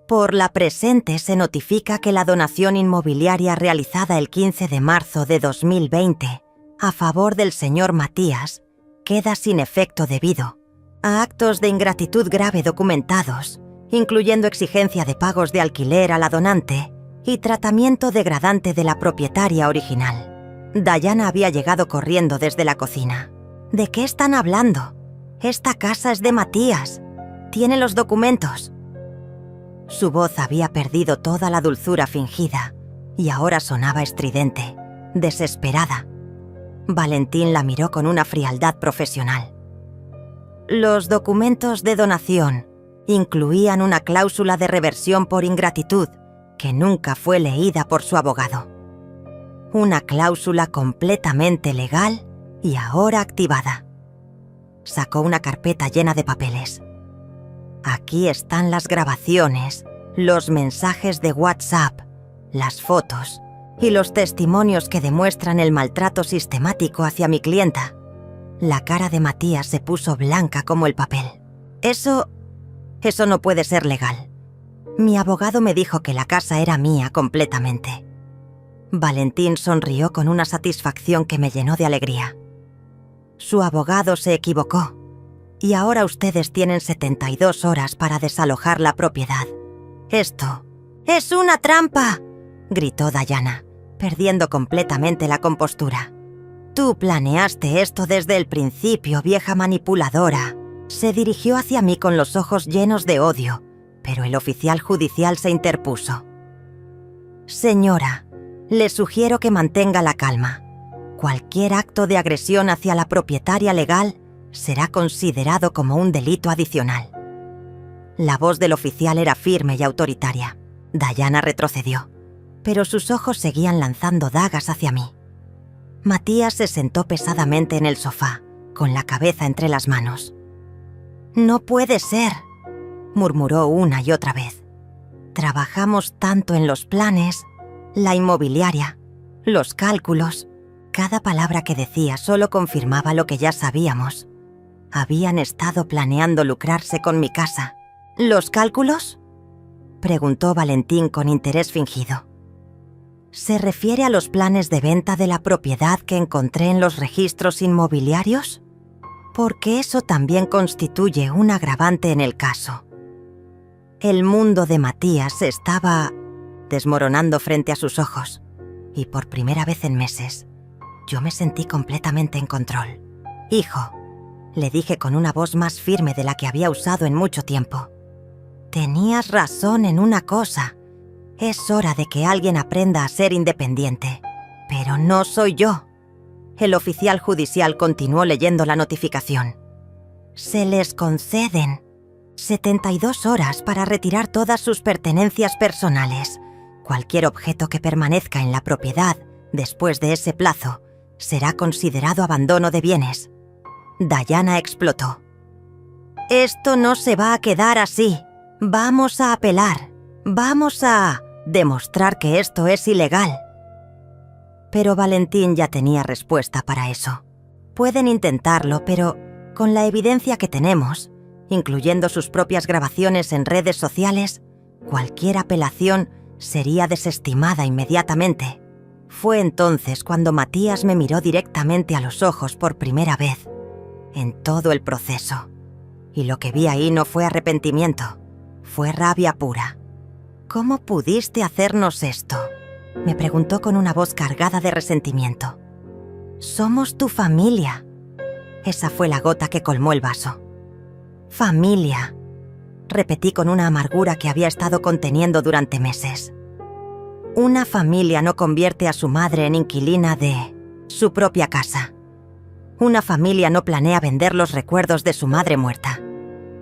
«Por la presente se notifica que la donación inmobiliaria realizada el 15 de marzo de 2020 a favor del señor Matías queda sin efecto debido a actos de ingratitud grave documentados, incluyendo exigencia de pagos de alquiler a la donante y tratamiento degradante de la propietaria original». Dayana había llegado corriendo desde la cocina. «¿De qué están hablando? Esta casa es de Matías. Tiene los documentos». Su voz había perdido toda la dulzura fingida y ahora sonaba estridente, desesperada. Valentín la miró con una frialdad profesional. Los documentos de donación incluían una cláusula de reversión por ingratitud que nunca fue leída por su abogado. Una cláusula completamente legal y ahora activada. Sacó una carpeta llena de papeles. «Aquí están las grabaciones, los mensajes de WhatsApp, las fotos y los testimonios que demuestran el maltrato sistemático hacia mi clienta». La cara de Matías se puso blanca como el papel. Eso no puede ser legal. Mi abogado me dijo que la casa era mía completamente». Valentín sonrió con una satisfacción que me llenó de alegría. «Su abogado se equivocó, y ahora ustedes tienen 72 horas para desalojar la propiedad. Esto es una trampa», gritó Dayana, perdiendo completamente la compostura. «Tú planeaste esto desde el principio, vieja manipuladora». Se dirigió hacia mí con los ojos llenos de odio, pero el oficial judicial se interpuso. «Señora, le sugiero que mantenga la calma. Cualquier acto de agresión hacia la propietaria legal será considerado como un delito adicional». La voz del oficial era firme y autoritaria. Dayana retrocedió, pero sus ojos seguían lanzando dagas hacia mí. Matías se sentó pesadamente en el sofá, con la cabeza entre las manos. «No puede ser», murmuró una y otra vez. «Trabajamos tanto en los planes, la inmobiliaria, los cálculos». Cada palabra que decía solo confirmaba lo que ya sabíamos. Habían estado planeando lucrarse con mi casa. «¿Los cálculos?», preguntó Valentín con interés fingido. «¿Se refiere a los planes de venta de la propiedad que encontré en los registros inmobiliarios? Porque eso también constituye un agravante en el caso». El mundo de Matías se estaba desmoronando frente a sus ojos, y por primera vez en meses, yo me sentí completamente en control. «Hijo, le dije con una voz más firme de la que había usado en mucho tiempo. Tenías razón en una cosa. Es hora de que alguien aprenda a ser independiente. Pero no soy yo. El oficial judicial continuó leyendo la notificación. Se les conceden 72 horas para retirar todas sus pertenencias personales. Cualquier objeto que permanezca en la propiedad después de ese plazo será considerado abandono de bienes. Diana explotó. Esto no se va a quedar así. Vamos a apelar. Vamos a demostrar que esto es ilegal. Pero Valentín ya tenía respuesta para eso. Pueden intentarlo, pero con la evidencia que tenemos, incluyendo sus propias grabaciones en redes sociales, cualquier apelación sería desestimada inmediatamente. Fue entonces cuando Matías me miró directamente a los ojos por primera vez, en todo el proceso. Y lo que vi ahí no fue arrepentimiento, fue rabia pura. ¿Cómo pudiste hacernos esto?, me preguntó con una voz cargada de resentimiento. Somos tu familia. Esa fue la gota que colmó el vaso. Familia, repetí con una amargura que había estado conteniendo durante meses. Una familia no convierte a su madre en inquilina de su propia casa. Una familia no planea vender los recuerdos de su madre muerta.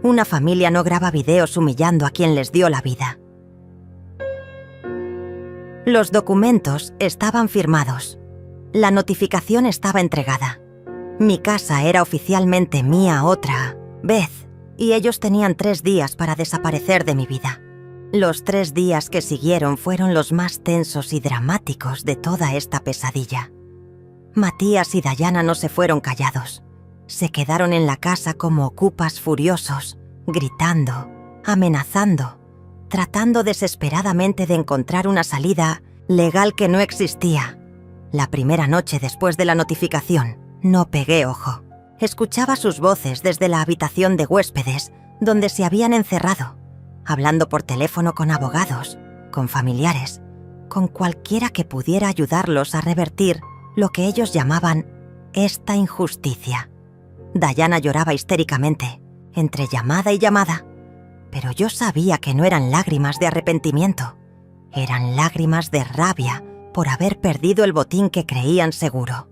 Una familia no graba videos humillando a quien les dio la vida. Los documentos estaban firmados. La notificación estaba entregada. Mi casa era oficialmente mía otra vez, y ellos tenían 3 días para desaparecer de mi vida. Los 3 días que siguieron fueron los más tensos y dramáticos de toda esta pesadilla. Matías y Diana no se fueron callados. Se quedaron en la casa como ocupas furiosos, gritando, amenazando, tratando desesperadamente de encontrar una salida legal que no existía. La primera noche después de la notificación, no pegué ojo. Escuchaba sus voces desde la habitación de huéspedes, donde se habían encerrado, hablando por teléfono con abogados, con familiares, con cualquiera que pudiera ayudarlos a revertir lo que ellos llamaban esta injusticia. Diana lloraba histéricamente, entre llamada y llamada, pero yo sabía que no eran lágrimas de arrepentimiento, eran lágrimas de rabia por haber perdido el botín que creían seguro.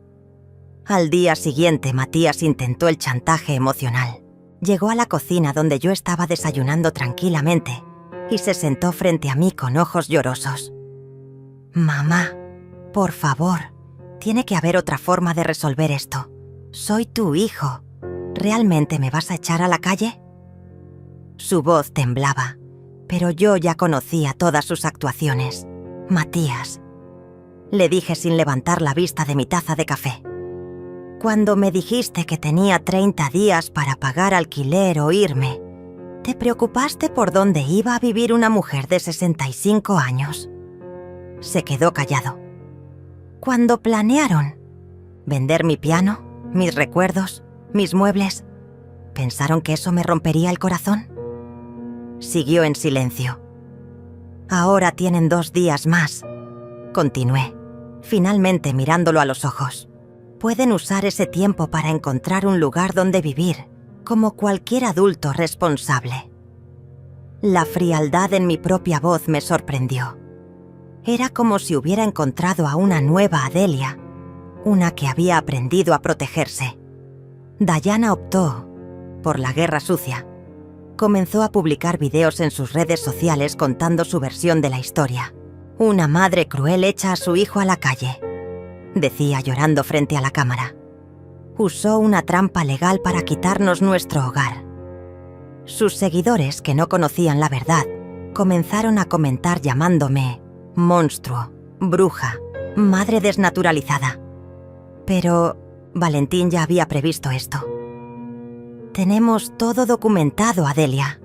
Al día siguiente, Matías intentó el chantaje emocional. Llegó a la cocina donde yo estaba desayunando tranquilamente y se sentó frente a mí con ojos llorosos. Mamá, por favor, tiene que haber otra forma de resolver esto. Soy tu hijo. ¿Realmente me vas a echar a la calle? Su voz temblaba, pero yo ya conocía todas sus actuaciones. Matías, le dije sin levantar la vista de mi taza de café. Cuando me dijiste que tenía 30 días para pagar alquiler o irme, ¿te preocupaste por dónde iba a vivir una mujer de 65 años? Se quedó callado. Cuando planearon vender mi piano, mis recuerdos, mis muebles, ¿pensaron que eso me rompería el corazón? Siguió en silencio. Ahora tienen 2 días más, continué, finalmente mirándolo a los ojos. Pueden usar ese tiempo para encontrar un lugar donde vivir, como cualquier adulto responsable. La frialdad en mi propia voz me sorprendió. Era como si hubiera encontrado a una nueva Adelia, una que había aprendido a protegerse. Diana optó por la guerra sucia. Comenzó a publicar videos en sus redes sociales contando su versión de la historia. Una madre cruel echa a su hijo a la calle, decía llorando frente a la cámara. Usó una trampa legal para quitarnos nuestro hogar. Sus seguidores, que no conocían la verdad, comenzaron a comentar llamándome monstruo, bruja, madre desnaturalizada. Pero Valentín ya había previsto esto. Tenemos todo documentado, Adelia.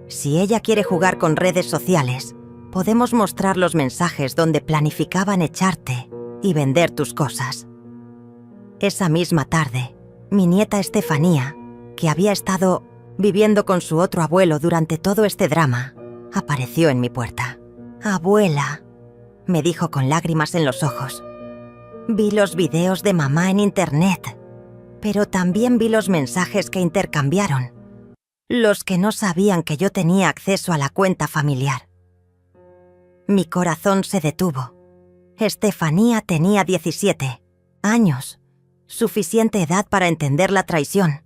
Si ella quiere jugar con redes sociales, podemos mostrar los mensajes donde planificaban echarte y vender tus cosas. Esa misma tarde, mi nieta Estefanía, que había estado viviendo con su otro abuelo durante todo este drama, apareció en mi puerta. «Abuela», me dijo con lágrimas en los ojos, «vi los videos de mamá en internet. pero también vi los mensajes que intercambiaron, los que no sabían que yo tenía acceso a la cuenta familiar. Mi corazón se detuvo. Estefanía tenía 17 años, suficiente edad para entender la traición,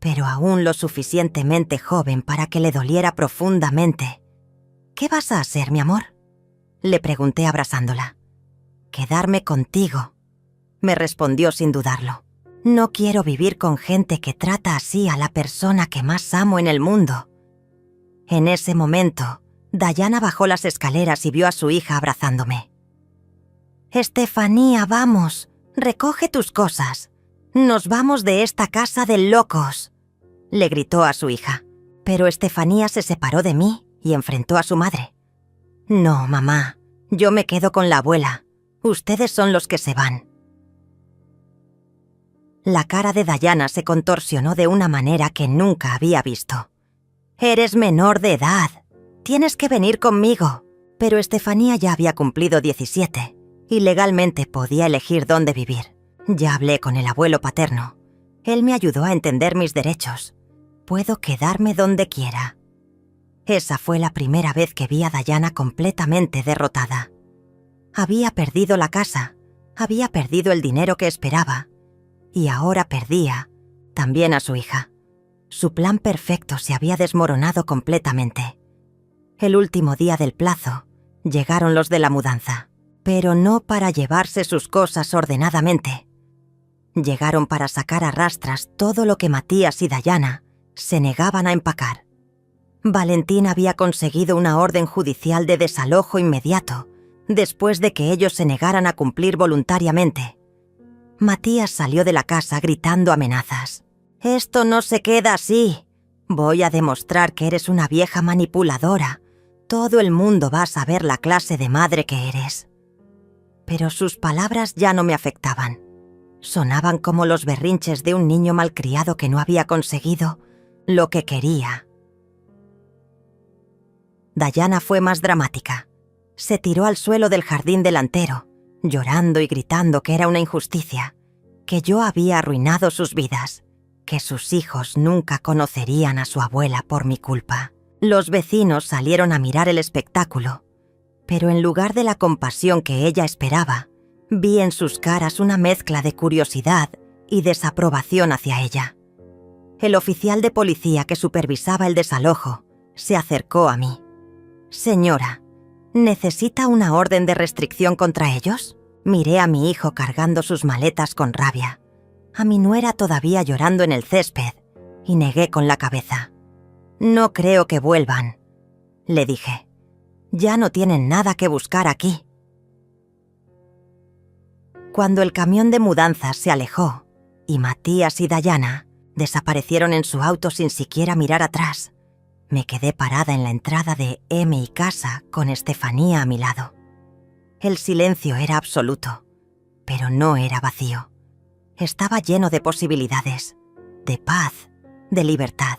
pero aún lo suficientemente joven para que le doliera profundamente. «¿Qué vas a hacer, mi amor?», le pregunté abrazándola. «Quedarme contigo», me respondió sin dudarlo. «No quiero vivir con gente que trata así a la persona que más amo en el mundo». En ese momento, Dayana bajó las escaleras y vio a su hija abrazándome. «Estefanía, vamos, recoge tus cosas. Nos vamos de esta casa de locos», le gritó a su hija. Pero Estefanía se separó de mí y enfrentó a su madre. «No, mamá, yo me quedo con la abuela. Ustedes son los que se van». La cara de Dayana se contorsionó de una manera que nunca había visto. «Eres menor de edad. Tienes que venir conmigo». Pero Estefanía ya había cumplido 17 y legalmente podía elegir dónde vivir. Ya hablé con el abuelo paterno. Él me ayudó a entender mis derechos. Puedo quedarme donde quiera. Esa fue la primera vez que vi a Dayana completamente derrotada. Había perdido la casa, había perdido el dinero que esperaba, y ahora perdía también a su hija. Su plan perfecto se había desmoronado completamente. El último día del plazo, llegaron los de la mudanza, pero no para llevarse sus cosas ordenadamente. Llegaron para sacar a rastras todo lo que Matías y Dayana se negaban a empacar. Valentín había conseguido una orden judicial de desalojo inmediato, después de que ellos se negaran a cumplir voluntariamente. Matías salió de la casa gritando amenazas. «Esto no se queda así. Voy a demostrar que eres una vieja manipuladora. Todo el mundo va a saber la clase de madre que eres». Pero sus palabras ya no me afectaban. Sonaban como los berrinches de un niño malcriado que no había conseguido lo que quería. Dayana fue más dramática. Se tiró al suelo del jardín delantero, llorando y gritando que era una injusticia, que yo había arruinado sus vidas, que sus hijos nunca conocerían a su abuela por mi culpa. Los vecinos salieron a mirar el espectáculo, pero en lugar de la compasión que ella esperaba, vi en sus caras una mezcla de curiosidad y desaprobación hacia ella. El oficial de policía que supervisaba el desalojo se acercó a mí. «Señora, ¿necesita una orden de restricción contra ellos?». Miré a mi hijo cargando sus maletas con rabia, a mi nuera todavía llorando en el césped, y negué con la cabeza. «No creo que vuelvan», le dije. «Ya no tienen nada que buscar aquí». Cuando el camión de mudanzas se alejó y Matías y Dayana desaparecieron en su auto sin siquiera mirar atrás, me quedé parada en la entrada de mi casa con Estefanía a mi lado. El silencio era absoluto, pero no era vacío. Estaba lleno de posibilidades, de paz, de libertad.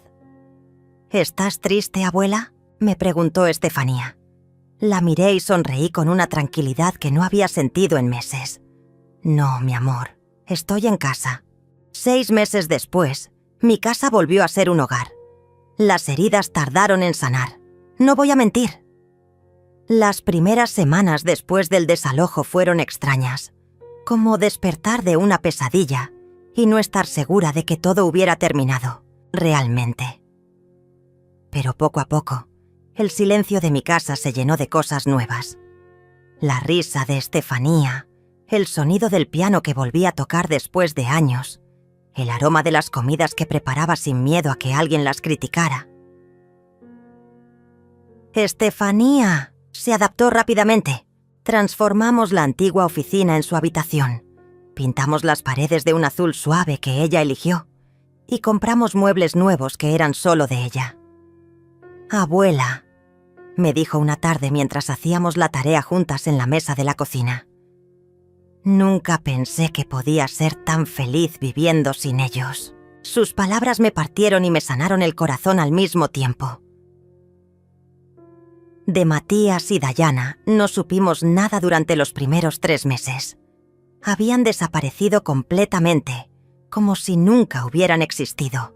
«¿Estás triste, abuela?», me preguntó Estefanía. La miré y sonreí con una tranquilidad que no había sentido en meses. «No, mi amor, estoy en casa». 6 meses después, mi casa volvió a ser un hogar. Las heridas tardaron en sanar. No voy a mentir. Las primeras semanas después del desalojo fueron extrañas, como despertar de una pesadilla y no estar segura de que todo hubiera terminado, realmente. Pero poco a poco, el silencio de mi casa se llenó de cosas nuevas. La risa de Estefanía, el sonido del piano que volví a tocar después de años, el aroma de las comidas que preparaba sin miedo a que alguien las criticara. Estefanía se adaptó rápidamente. Transformamos la antigua oficina en su habitación. Pintamos las paredes de un azul suave que ella eligió y compramos muebles nuevos que eran solo de ella. «Abuela», me dijo una tarde mientras hacíamos la tarea juntas en la mesa de la cocina. «Nunca pensé que podía ser tan feliz viviendo sin ellos». Sus palabras me partieron y me sanaron el corazón al mismo tiempo. De Matías y Dayana no supimos nada durante los primeros 3 meses. Habían desaparecido completamente, como si nunca hubieran existido.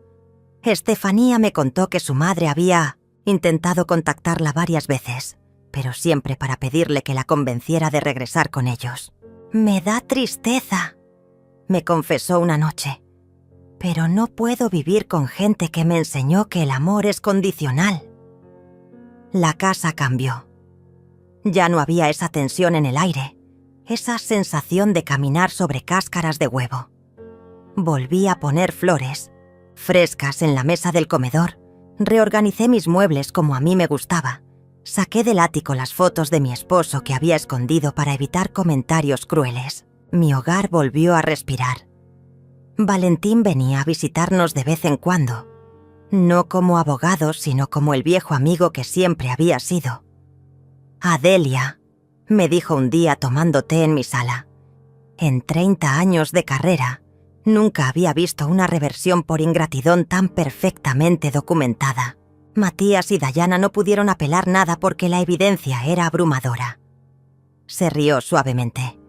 Estefanía me contó que su madre había intentado contactarla varias veces, pero siempre para pedirle que la convenciera de regresar con ellos. «Me da tristeza», me confesó una noche, «pero no puedo vivir con gente que me enseñó que el amor es condicional». La casa cambió. Ya no había esa tensión en el aire, esa sensación de caminar sobre cáscaras de huevo. Volví a poner flores, frescas, en la mesa del comedor, reorganicé mis muebles como a mí me gustaba, saqué del ático las fotos de mi esposo que había escondido para evitar comentarios crueles. Mi hogar volvió a respirar. Valentín venía a visitarnos de vez en cuando, no como abogado, sino como el viejo amigo que siempre había sido. «Adelia», me dijo un día tomando té en mi sala, «en 30 años de carrera, nunca había visto una reversión por ingratidón tan perfectamente documentada. Matías y Dayana no pudieron apelar nada porque la evidencia era abrumadora». Se rió suavemente.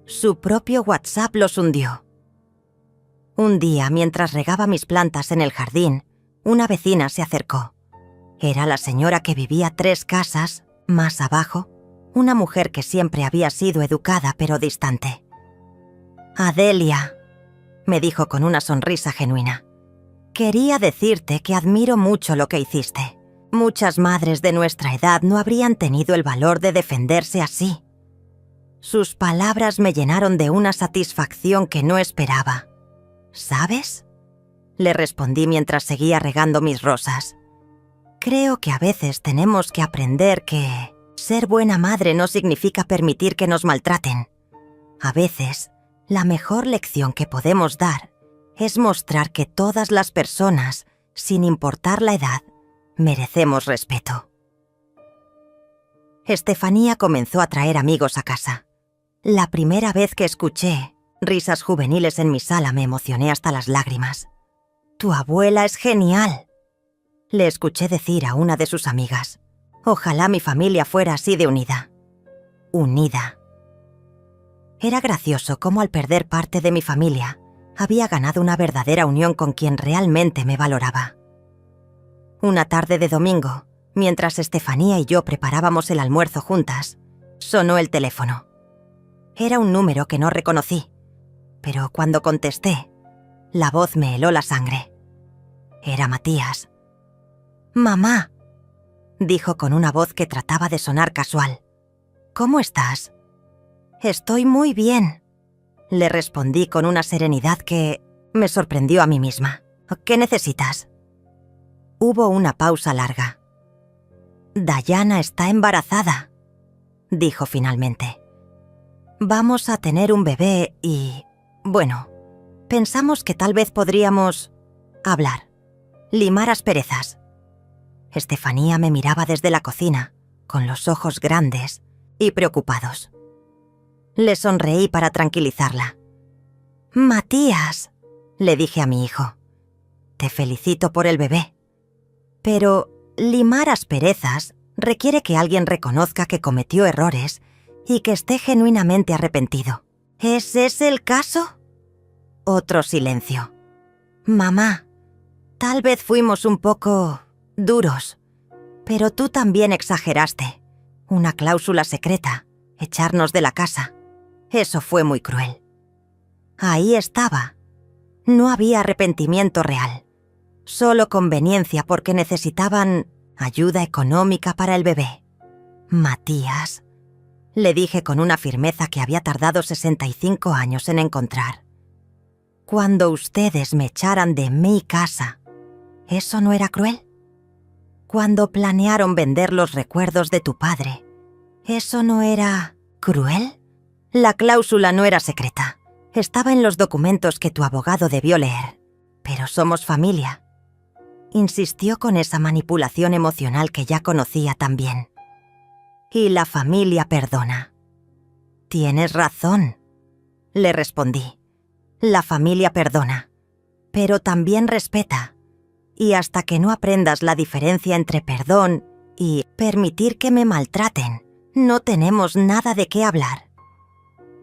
Su propio WhatsApp los hundió. Un día, mientras regaba mis plantas en el jardín, una vecina se acercó. Era la señora que vivía 3 casas más abajo, una mujer que siempre había sido educada pero distante. «Adelia», me dijo con una sonrisa genuina, «quería decirte que admiro mucho lo que hiciste. Muchas madres de nuestra edad no habrían tenido el valor de defenderse así». Sus palabras me llenaron de una satisfacción que no esperaba. «¿Sabes?», le respondí mientras seguía regando mis rosas. «Creo que a veces tenemos que aprender que ser buena madre no significa permitir que nos maltraten. A veces, la mejor lección que podemos dar es mostrar que todas las personas, sin importar la edad, merecemos respeto». Estefanía comenzó a traer amigos a casa. La primera vez que escuché risas juveniles en mi sala me emocioné hasta las lágrimas. «Tu abuela es genial», le escuché decir a una de sus amigas. «Ojalá mi familia fuera así de unida». Unida. Era gracioso cómo al perder parte de mi familia, había ganado una verdadera unión con quien realmente me valoraba. Una tarde de domingo, mientras Estefanía y yo preparábamos el almuerzo juntas, sonó el teléfono. Era un número que no reconocí, pero cuando contesté, la voz me heló la sangre. Era Matías. «Mamá», dijo con una voz que trataba de sonar casual. «¿Cómo estás?» «Estoy muy bien», le respondí con una serenidad que me sorprendió a mí misma. «¿Qué necesitas?» Hubo una pausa larga. «Dayana está embarazada», dijo finalmente. «Vamos a tener un bebé y, bueno, pensamos que tal vez podríamos hablar, limar asperezas». Estefanía me miraba desde la cocina, con los ojos grandes y preocupados. Le sonreí para tranquilizarla. «Matías», le dije a mi hijo, «te felicito por el bebé. Pero limar asperezas requiere que alguien reconozca que cometió errores y que esté genuinamente arrepentido. ¿Es ese el caso?» Otro silencio. «Mamá, tal vez fuimos un poco duros, pero tú también exageraste. Una cláusula secreta, echarnos de la casa. Eso fue muy cruel». Ahí estaba. No había arrepentimiento real, solo conveniencia porque necesitaban ayuda económica para el bebé. «Matías», le dije con una firmeza que había tardado 65 años en encontrar. «Cuando ustedes me echaran de mi casa, ¿eso no era cruel? Cuando planearon vender los recuerdos de tu padre, ¿eso no era cruel? La cláusula no era secreta. Estaba en los documentos que tu abogado debió leer. Pero somos familia». Insistió con esa manipulación emocional que ya conocía tan bien. «Y la familia perdona». «Tienes razón», le respondí. «La familia perdona, pero también respeta. Y hasta que no aprendas la diferencia entre perdón y permitir que me maltraten, no tenemos nada de qué hablar».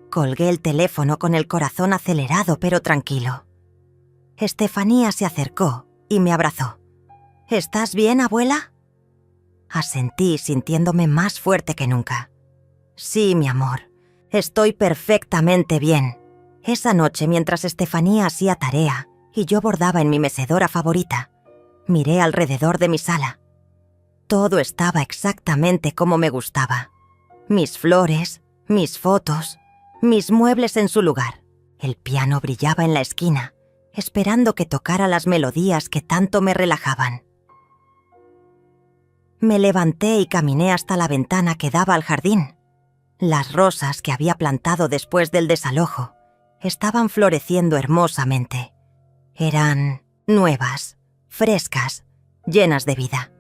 Colgué el teléfono con el corazón acelerado pero tranquilo. Estefanía se acercó y me abrazó. ¿Estás bien, abuela? Asentí, sintiéndome más fuerte que nunca. Sí, mi amor, estoy perfectamente bien. Esa noche, mientras Estefanía hacía tarea y yo bordaba en mi mecedora favorita, miré alrededor de mi sala. Todo estaba exactamente como me gustaba. Mis flores, mis fotos, mis muebles en su lugar. El piano brillaba en la esquina, esperando que tocara las melodías que tanto me relajaban. Me levanté y caminé hasta la ventana que daba al jardín. Las rosas que había plantado después del desalojo estaban floreciendo hermosamente. Eran nuevas, frescas, llenas de vida.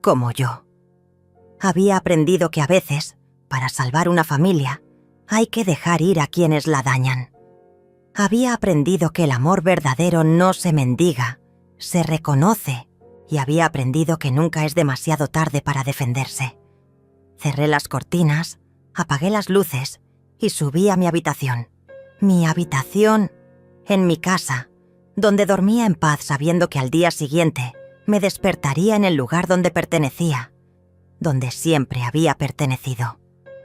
Como yo. Había aprendido que a veces, para salvar una familia, hay que dejar ir a quienes la dañan. Había aprendido que el amor verdadero no se mendiga, se reconoce, y había aprendido que nunca es demasiado tarde para defenderse. Cerré las cortinas, apagué las luces y subí a mi habitación. Mi habitación en mi casa, donde dormía en paz sabiendo que al día siguiente me despertaría en el lugar donde pertenecía, donde siempre había pertenecido.